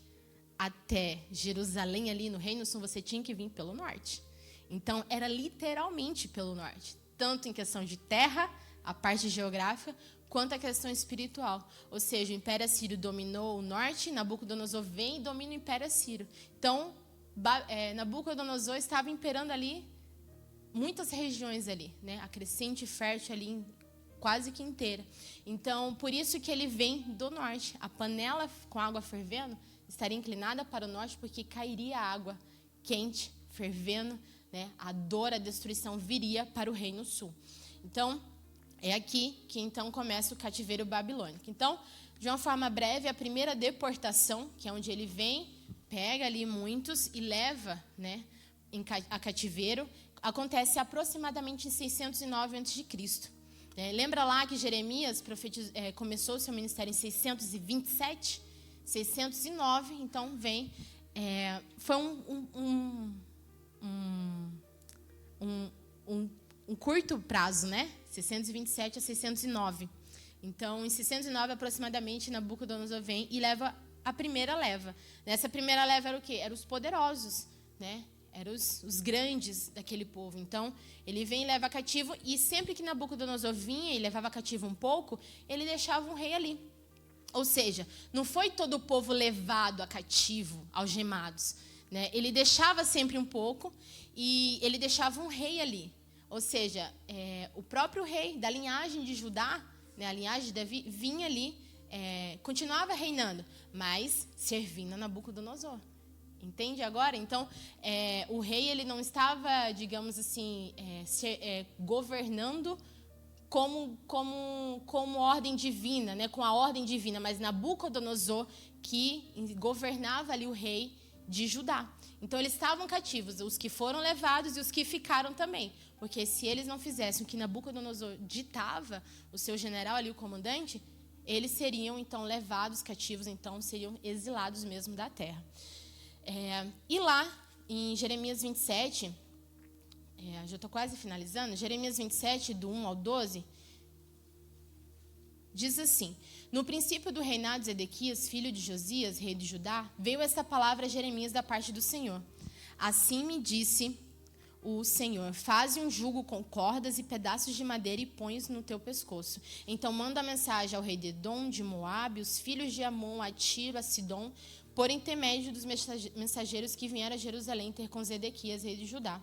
até Jerusalém, ali no Reino Sul, você tinha que vir pelo norte. Então, era literalmente pelo norte. Tanto em questão de terra, a parte geográfica, quanto a questão espiritual. Ou seja, o Império Assírio dominou o norte, Nabucodonosor vem e domina o Império Assírio. Então, Nabucodonosor estava imperando ali muitas regiões ali, né? A crescente fértil ali quase que inteira. Então, por isso que ele vem do norte. A panela com água fervendo estaria inclinada para o norte, porque cairia água quente, fervendo, né? A dor, a destruição viria para o Reino Sul. Então, é aqui que então começa o cativeiro babilônico. Então, de uma forma breve, a primeira deportação, que é onde ele vem, pega ali muitos e leva, né, a cativeiro, acontece aproximadamente em 609 a.C. Lembra lá que Jeremias começou o seu ministério em 627? 609, então vem. Foi um curto prazo, né? 627 a 609. Então, em 609, aproximadamente, Nabucodonosor vem e leva a primeira leva. Nessa primeira leva era o quê? Eram os poderosos, né? Eram os grandes daquele povo. Então, ele vem e leva cativo, e sempre que Nabucodonosor vinha e levava cativo um pouco, ele deixava um rei ali. Ou seja, não foi todo o povo levado a cativo, algemados, né? Ele deixava sempre um pouco e ele deixava um rei ali. Ou seja, o próprio rei da linhagem de Judá, né, a linhagem de Davi, vinha ali, continuava reinando, mas servindo a Nabucodonosor. Entende agora? Então, o rei ele não estava, digamos assim, governando como ordem divina, né, com a ordem divina, mas Nabucodonosor que governava ali o rei de Judá. Então, eles estavam cativos, os que foram levados e os que ficaram também. Porque se eles não fizessem o que Nabucodonosor ditava, o seu general ali, o comandante, eles seriam, então, levados cativos, então, seriam exilados mesmo da terra. E lá, em Jeremias 27, já estou quase finalizando, Jeremias 27, do 1 ao 12, diz assim: no princípio do reinado de Zedequias, filho de Josias, rei de Judá, veio esta palavra a Jeremias da parte do Senhor. Assim me disse o Senhor: faze um jugo com cordas e pedaços de madeira e põe-os no teu pescoço. Então manda a mensagem ao rei de Edom, de Moabe, os filhos de Amon, a Tiro, a Sidom, por intermédio dos mensageiros que vieram a Jerusalém ter com Zedequias, rei de Judá.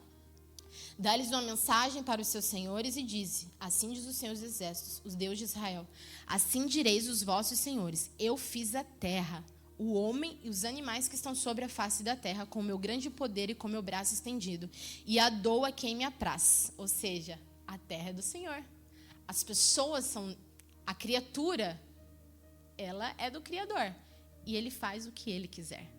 Dá-lhes uma mensagem para os seus senhores e dize: assim diz o Senhor dos Exércitos, os Deus de Israel, assim direis os vossos senhores: eu fiz a terra, o homem e os animais que estão sobre a face da terra, com o meu grande poder e com o meu braço estendido, e a dou a quem me apraz. Ou seja, a terra é do Senhor. As pessoas são... A criatura, ela é do Criador. E Ele faz o que Ele quiser.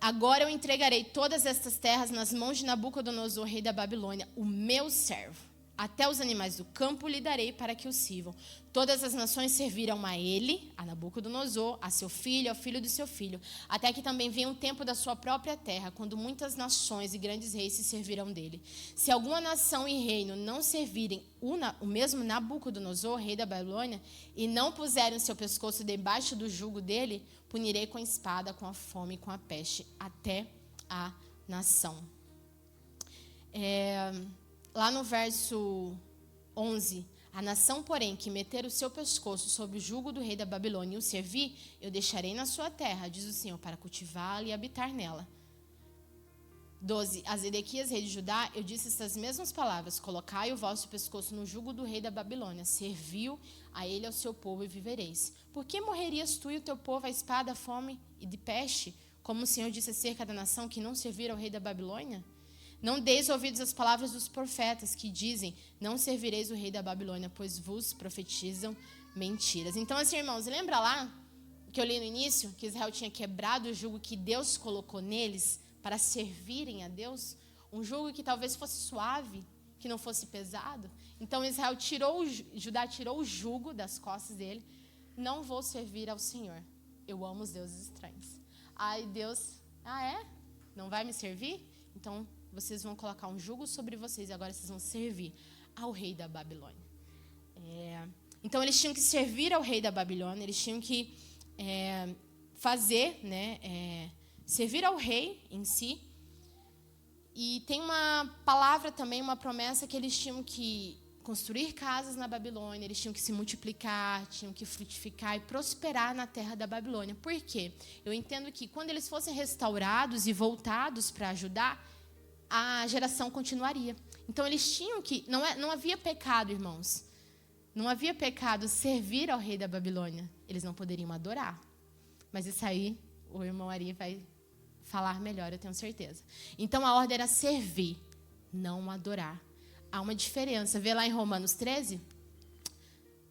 Agora eu entregarei todas estas terras nas mãos de Nabucodonosor, rei da Babilônia, o meu servo. Até os animais do campo lhe darei para que o sirvam. Todas as nações servirão a ele, a Nabucodonosor, a seu filho, ao filho do seu filho, até que também venha o tempo da sua própria terra, quando muitas nações e grandes reis se servirão dele. Se alguma nação e reino não servirem o mesmo Nabucodonosor, rei da Babilônia, e não puserem o seu pescoço debaixo do jugo dele, punirei com a espada, com a fome e com a peste, até a nação. Lá no verso 11, a nação, porém, que meter o seu pescoço sobre o jugo do rei da Babilônia e o servir, eu deixarei na sua terra, diz o Senhor, para cultivá-la e habitar nela. 12, a Zedequias, rei de Judá, eu disse estas mesmas palavras: colocai o vosso pescoço no jugo do rei da Babilônia, serviu a ele ao seu povo e vivereis. Por que morrerias tu e o teu povo à espada, à fome e de peste, como o Senhor disse acerca da nação que não servira ao rei da Babilônia? Não deis ouvidos às palavras dos profetas que dizem: não servireis o rei da Babilônia, pois vos profetizam mentiras. Então, assim, irmãos, lembra lá que eu li no início que Israel tinha quebrado o jugo que Deus colocou neles para servirem a Deus? Um jugo que talvez fosse suave, que não fosse pesado. Então, Judá tirou o jugo das costas dele. Não vou servir ao Senhor. Eu amo os deuses estranhos. Aí Deus, não vai me servir? Então, vocês vão colocar um jugo sobre vocês e agora vocês vão servir ao rei da Babilônia. Então, eles tinham que servir ao rei da Babilônia, eles tinham que servir ao rei em si. E tem uma palavra também, uma promessa que eles tinham que construir casas na Babilônia, eles tinham que se multiplicar, tinham que frutificar e prosperar na terra da Babilônia. Por quê? Eu entendo que quando eles fossem restaurados e voltados para ajudar, a geração continuaria. Então, eles tinham que... Não havia pecado, irmãos. Não havia pecado servir ao rei da Babilônia. Eles não poderiam adorar. Mas isso aí, o irmão Ari vai falar melhor, eu tenho certeza. Então, a ordem era servir, não adorar. Há uma diferença. Vê lá em Romanos 13.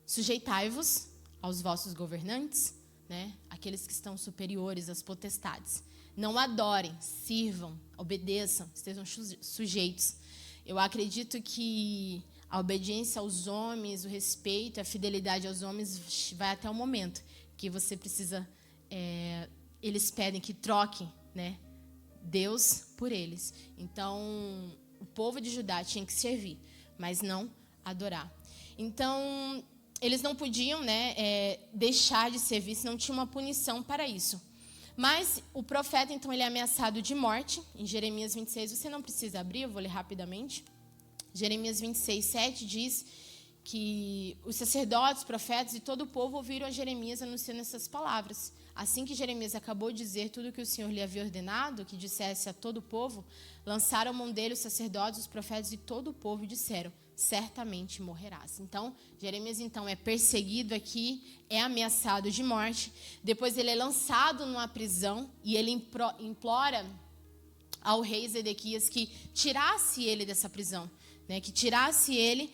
Sujeitai-vos aos vossos governantes, né? Aqueles que estão superiores às potestades. Não adorem, sirvam, obedeçam, estejam sujeitos. Eu acredito que a obediência aos homens, o respeito, a fidelidade aos homens vai até o momento que você precisa... eles pedem que troquem, né, Deus por eles. Então, o povo de Judá tinha que servir, mas não adorar. Então, eles não podiam, deixar de servir, senão tinha uma punição para isso. Mas o profeta, então, ele é ameaçado de morte. Em Jeremias 26, você não precisa abrir, eu vou ler rapidamente. Jeremias 26, 7 diz que os sacerdotes, profetas e todo o povo ouviram a Jeremias anunciando essas palavras. Assim que Jeremias acabou de dizer tudo o que o Senhor lhe havia ordenado, que dissesse a todo o povo, lançaram mão dele os sacerdotes, os profetas e todo o povo e disseram: certamente morrerás. Então, Jeremias é perseguido aqui, é ameaçado de morte. Depois ele é lançado numa prisão e ele implora ao rei Zedequias que tirasse ele dessa prisão, né? Que tirasse ele,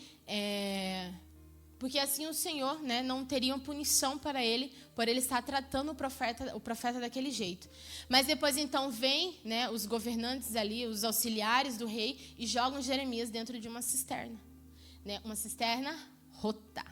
porque assim o Senhor, né, não teria uma punição para ele por ele estar tratando o profeta daquele jeito. Mas depois então vem, né, os governantes ali, os auxiliares do rei e jogam Jeremias dentro de uma cisterna. Né, uma cisterna rota.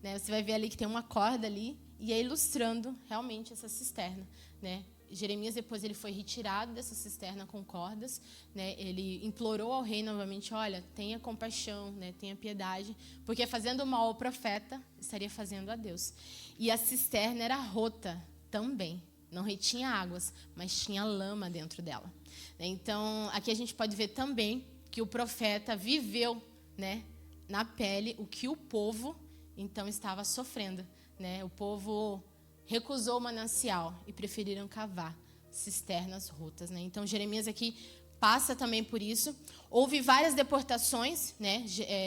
Né, você vai ver ali que tem uma corda ali e é ilustrando realmente essa cisterna. Né. Jeremias depois ele foi retirado dessa cisterna com cordas. Né, ele implorou ao rei novamente: olha, tenha compaixão, né, tenha piedade, porque fazendo mal ao profeta estaria fazendo a Deus. E a cisterna era rota também. Não retinha águas, mas tinha lama dentro dela. Então, aqui a gente pode ver também que o profeta viveu, né, na pele o que o povo, então, estava sofrendo. Né? O povo recusou o manancial e preferiram cavar cisternas rotas. Né? Então, Jeremias aqui passa também por isso. Houve várias deportações, né?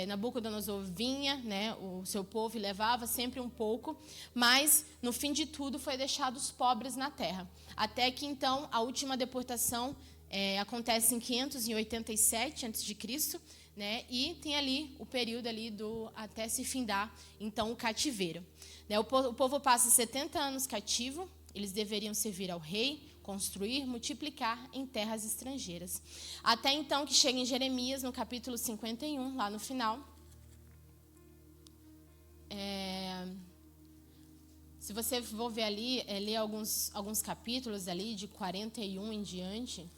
Nabucodonosor vinha, né? O seu povo, e levava sempre um pouco, mas no fim de tudo foi deixado os pobres na terra. Até que então a última deportação acontece em 587 a.C., né? E tem ali o período ali até se findar então o cativeiro. Né? O povo passa 70 anos cativo. Eles deveriam servir ao rei, construir, multiplicar em terras estrangeiras. Até então que chega em Jeremias, no capítulo 51, lá no final. Se você for ver ali, ler alguns capítulos ali, de 41 em diante,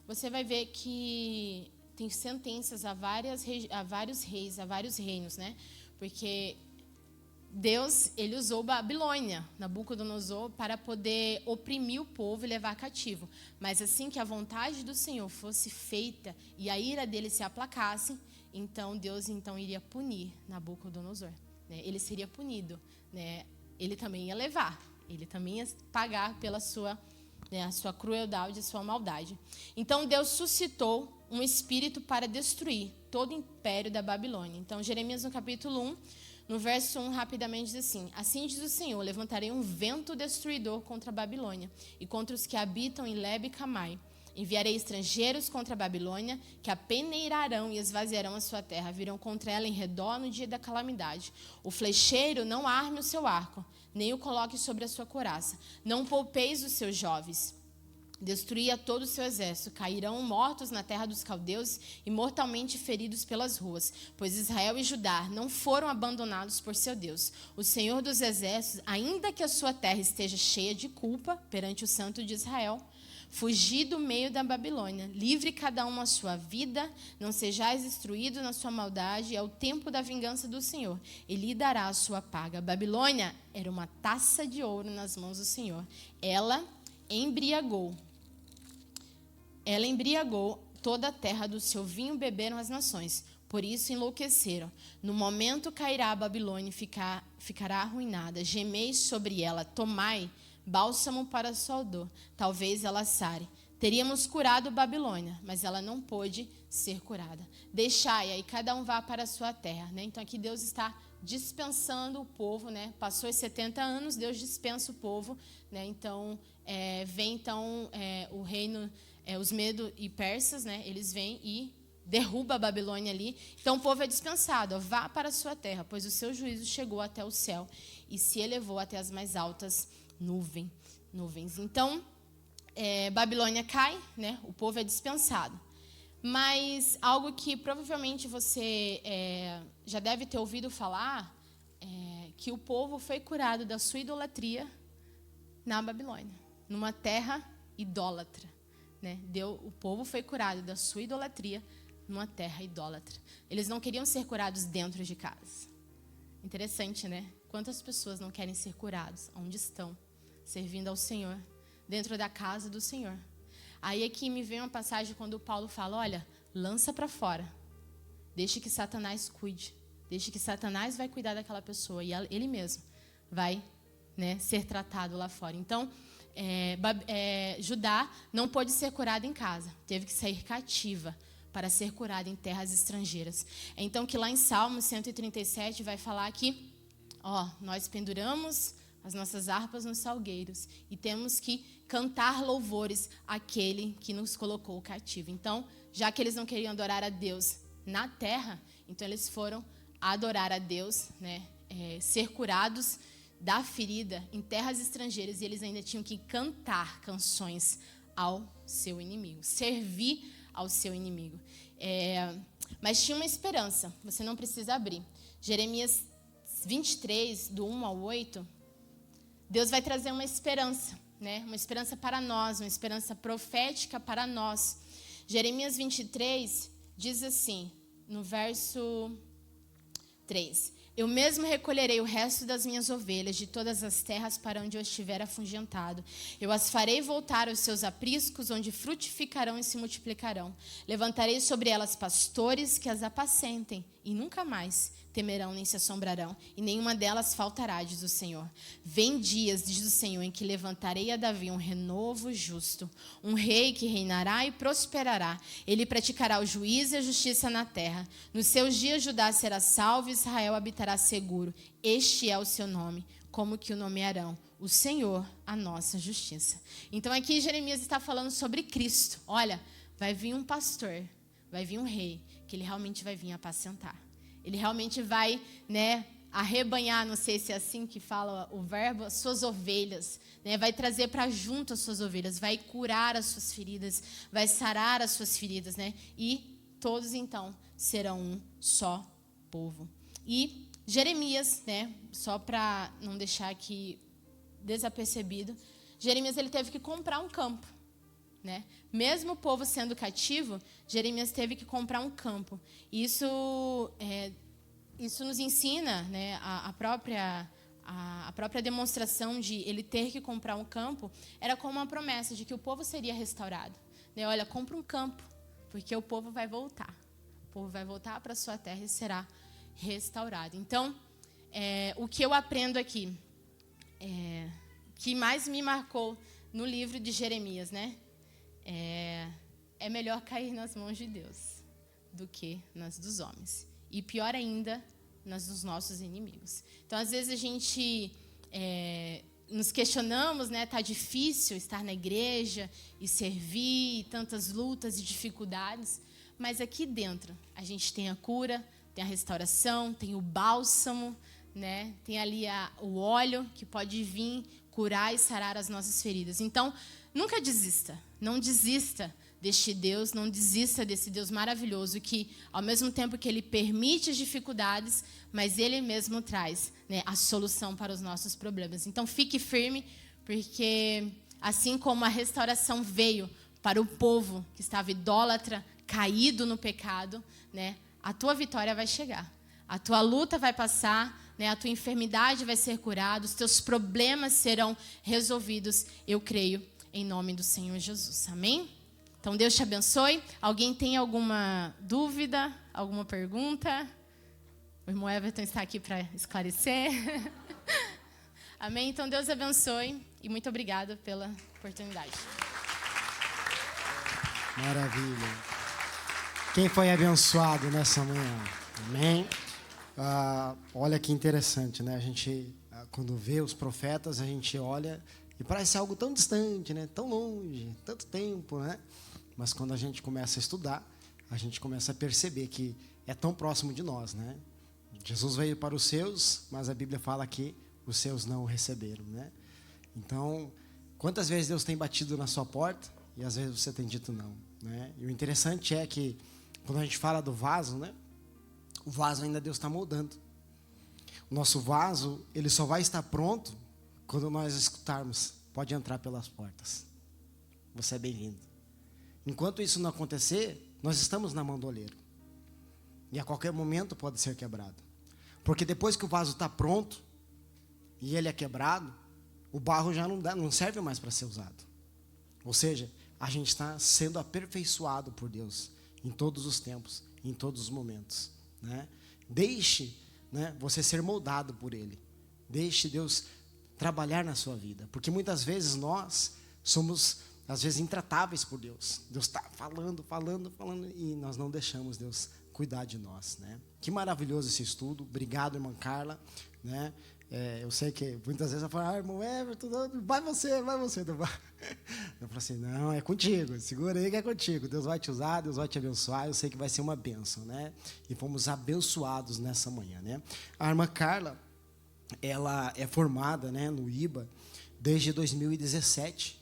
você vai ver que tem sentenças a vários reis, a vários reinos, né? Porque Deus, ele usou Babilônia, Nabucodonosor, para poder oprimir o povo e levar cativo. Mas assim que a vontade do Senhor fosse feita e a ira dele se aplacasse, então Deus iria punir Nabucodonosor. Né? Ele seria punido. Né? Ele também ia levar. Ele também ia pagar pela sua crueldade e sua maldade. Então Deus suscitou um espírito para destruir todo o império da Babilônia. Então Jeremias, no capítulo 1, no verso 1, rapidamente diz assim: assim diz o Senhor, levantarei um vento destruidor contra a Babilônia e contra os que habitam em Lebe e Camai. Enviarei estrangeiros contra a Babilônia, que a peneirarão e esvaziarão a sua terra. Virão contra ela em redor no dia da calamidade. O flecheiro não arme o seu arco, nem o coloque sobre a sua couraça. Não poupeis os seus jovens. Destruía todo o seu exército, cairão mortos na terra dos caldeus e mortalmente feridos pelas ruas, pois Israel e Judá não foram abandonados por seu Deus. O Senhor dos exércitos, ainda que a sua terra esteja cheia de culpa perante o Santo de Israel, fugi do meio da Babilônia, livre cada um a sua vida, não sejais destruídos na sua maldade, é o tempo da vingança do Senhor, ele lhe dará a sua paga. A Babilônia era uma taça de ouro nas mãos do Senhor, ela embriagou toda a terra do seu vinho, beberam as nações. Por isso enlouqueceram. No momento cairá a Babilônia e ficará arruinada. Gemeis sobre ela, tomai bálsamo para sua dor. Talvez ela sare. Teríamos curado Babilônia, mas ela não pôde ser curada. Deixai, aí cada um vá para a sua terra. Né? Então aqui Deus está dispensando o povo, né? Passou os 70 anos, Deus dispensa o povo. Né? Então, vem o reino... os medos e persas, né, eles vêm e derrubam a Babilônia ali. Então o povo é dispensado, vá para a sua terra, pois o seu juízo chegou até o céu e se elevou até as mais altas nuvens. Então, Babilônia cai, né, o povo é dispensado. Mas algo que provavelmente você já deve ter ouvido falar, que o povo foi curado da sua idolatria na Babilônia, numa terra idólatra. Né? O povo foi curado da sua idolatria numa terra idólatra. Eles não queriam ser curados dentro de casa. Interessante, né? Quantas pessoas não querem ser curados? Onde estão? Servindo ao Senhor, dentro da casa do Senhor. Aí aqui me vem uma passagem quando Paulo fala, olha, lança para fora. Deixe que Satanás cuide. Deixe que Satanás vai cuidar daquela pessoa. E ele mesmo vai, né, ser tratado lá fora. Então, Judá não pôde ser curada em casa. Teve que sair cativa para ser curada em terras estrangeiras. Então, que lá em Salmo 137 vai falar que, nós penduramos as nossas harpas nos salgueiros e temos que cantar louvores àquele que nos colocou cativo. Então, já que eles não queriam adorar a Deus na terra, então eles foram adorar a Deus, né, ser curados da ferida em terras estrangeiras, e eles ainda tinham que cantar canções ao seu inimigo, servir ao seu inimigo. Mas tinha uma esperança, você não precisa abrir. Jeremias 23, do 1 ao 8, Deus vai trazer uma esperança, né? Uma esperança para nós, uma esperança profética para nós. Jeremias 23 diz assim, no verso 3: Eu mesmo recolherei o resto das minhas ovelhas de todas as terras para onde eu estiver afugentado. Eu as farei voltar aos seus apriscos, onde frutificarão e se multiplicarão. Levantarei sobre elas pastores que as apacentem, e nunca mais temerão nem se assombrarão, e nenhuma delas faltará, diz o Senhor. Vem dias, diz o Senhor, em que levantarei a Davi um renovo justo, um rei que reinará e prosperará. Ele praticará o juízo e a justiça na terra. Nos seus dias Judá será salvo, Israel habitará seguro. Este é o seu nome, como que o nomearão? O Senhor, a nossa justiça. Então aqui Jeremias está falando sobre Cristo. Olha, vai vir um pastor, vai vir um rei, que ele realmente vai vir apacentar. Ele realmente vai, arrebanhar, não sei se é assim que fala o verbo, as suas ovelhas, vai trazer para junto as suas ovelhas, vai curar as suas feridas, vai sarar as suas feridas, e todos então serão um só povo. E Jeremias, só para não deixar aqui desapercebido, Jeremias ele teve que comprar um campo. Mesmo o povo sendo cativo, Jeremias teve que comprar um campo. Isso nos ensina, a própria demonstração de ele ter que comprar um campo era como uma promessa de que o povo seria restaurado. Olha, compra um campo, porque o povo vai voltar. O povo vai voltar para a sua terra e será restaurado. Então, o que eu aprendo aqui, que mais me marcou no livro de Jeremias, é melhor cair nas mãos de Deus do que nas dos homens. E pior ainda, nas dos nossos inimigos. Então, às vezes, a gente nos questionamos, tá difícil estar na igreja e servir, e tantas lutas e dificuldades. Mas aqui dentro, a gente tem a cura, tem a restauração, tem o bálsamo, tem ali o óleo que pode vir curar e sarar as nossas feridas. Então, nunca desista, não desista deste Deus, não desista desse Deus maravilhoso que, ao mesmo tempo que Ele permite as dificuldades, mas Ele mesmo traz a solução para os nossos problemas. Então, fique firme, porque assim como a restauração veio para o povo que estava idólatra, caído no pecado, a tua vitória vai chegar. A tua luta vai passar, a tua enfermidade vai ser curada, os teus problemas serão resolvidos, eu creio, em nome do Senhor Jesus. Amém? Então, Deus te abençoe. Alguém tem alguma dúvida, alguma pergunta? O irmão Everton está aqui para esclarecer. Amém? Então, Deus abençoe e muito obrigada pela oportunidade. Maravilha. Quem foi abençoado nessa manhã? Amém? Olha que interessante, A gente, quando vê os profetas, a gente olha e parece algo tão distante, tão longe, tanto tempo, Mas quando a gente começa a estudar, a gente começa a perceber que é tão próximo de nós, Jesus veio para os seus, mas a Bíblia fala que os seus não o receberam, Então, quantas vezes Deus tem batido na sua porta e às vezes você tem dito não, E o interessante é que quando a gente fala do vaso, o vaso ainda Deus está moldando. O nosso vaso, ele só vai estar pronto quando nós escutarmos, pode entrar pelas portas. Você é bem-vindo. Enquanto isso não acontecer, nós estamos na mão do oleiro. E a qualquer momento pode ser quebrado. Porque depois que o vaso está pronto e ele é quebrado, o barro já não serve mais para ser usado. Ou seja, a gente está sendo aperfeiçoado por Deus em todos os tempos, em todos os momentos. Deixe você ser moldado por Ele. Deixe Deus trabalhar na sua vida. Porque muitas vezes nós somos, às vezes, intratáveis por Deus. Deus está falando, e nós não deixamos Deus cuidar de nós. Que maravilhoso esse estudo. Obrigado, irmã Carla. Eu sei que muitas vezes eu falo, irmão Everton, vai você. Eu falo assim, não, é contigo, segura aí que é contigo. Deus vai te usar, Deus vai te abençoar. Eu sei que vai ser uma bênção, E fomos abençoados nessa manhã, A irmã Carla, ela é formada, no IBA desde 2017,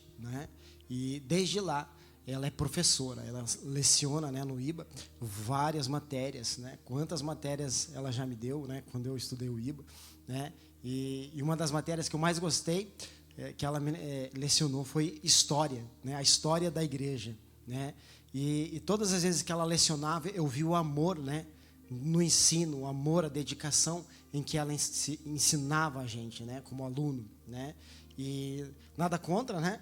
E desde lá ela é professora, ela leciona, no IBA várias matérias, Quantas matérias ela já me deu, quando eu estudei o IBA, E uma das matérias que eu mais gostei, que ela lecionou, foi história, a história da igreja, E todas as vezes que ela lecionava, eu vi o amor, no ensino, o amor, a dedicação em que ela ensinava a gente, né, como aluno, né? E nada contra, né?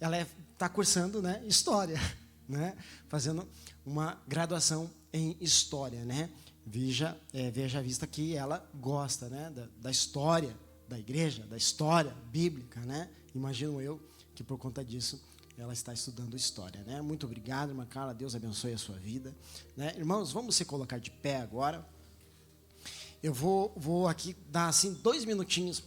Ela está cursando, né, história, né? Fazendo uma graduação em história, né? Veja à vista que ela gosta, né, da história da igreja, da história bíblica, né? Imagino eu que por conta disso ela está estudando história, né? Muito obrigado, irmã Carla. Deus abençoe a sua vida, né? Irmãos, vamos se colocar de pé agora. Eu vou aqui dar assim 2 minutinhos,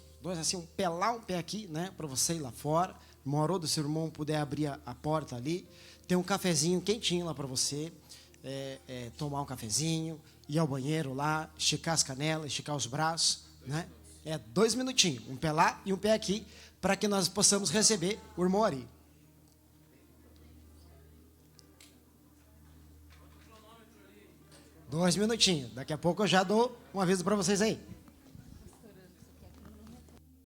pelar um pé aqui, né, para você ir lá fora. Irmão Haroldo, se o irmão puder abrir a porta ali, tem um cafezinho quentinho lá para você tomar um cafezinho, ir ao banheiro lá, esticar as canelas, esticar os braços, né? 2 minutinhos, um pé lá e um pé aqui, para que nós possamos receber o irmão Ari. Dois minutinhos. Daqui a pouco eu já dou um aviso para vocês aí.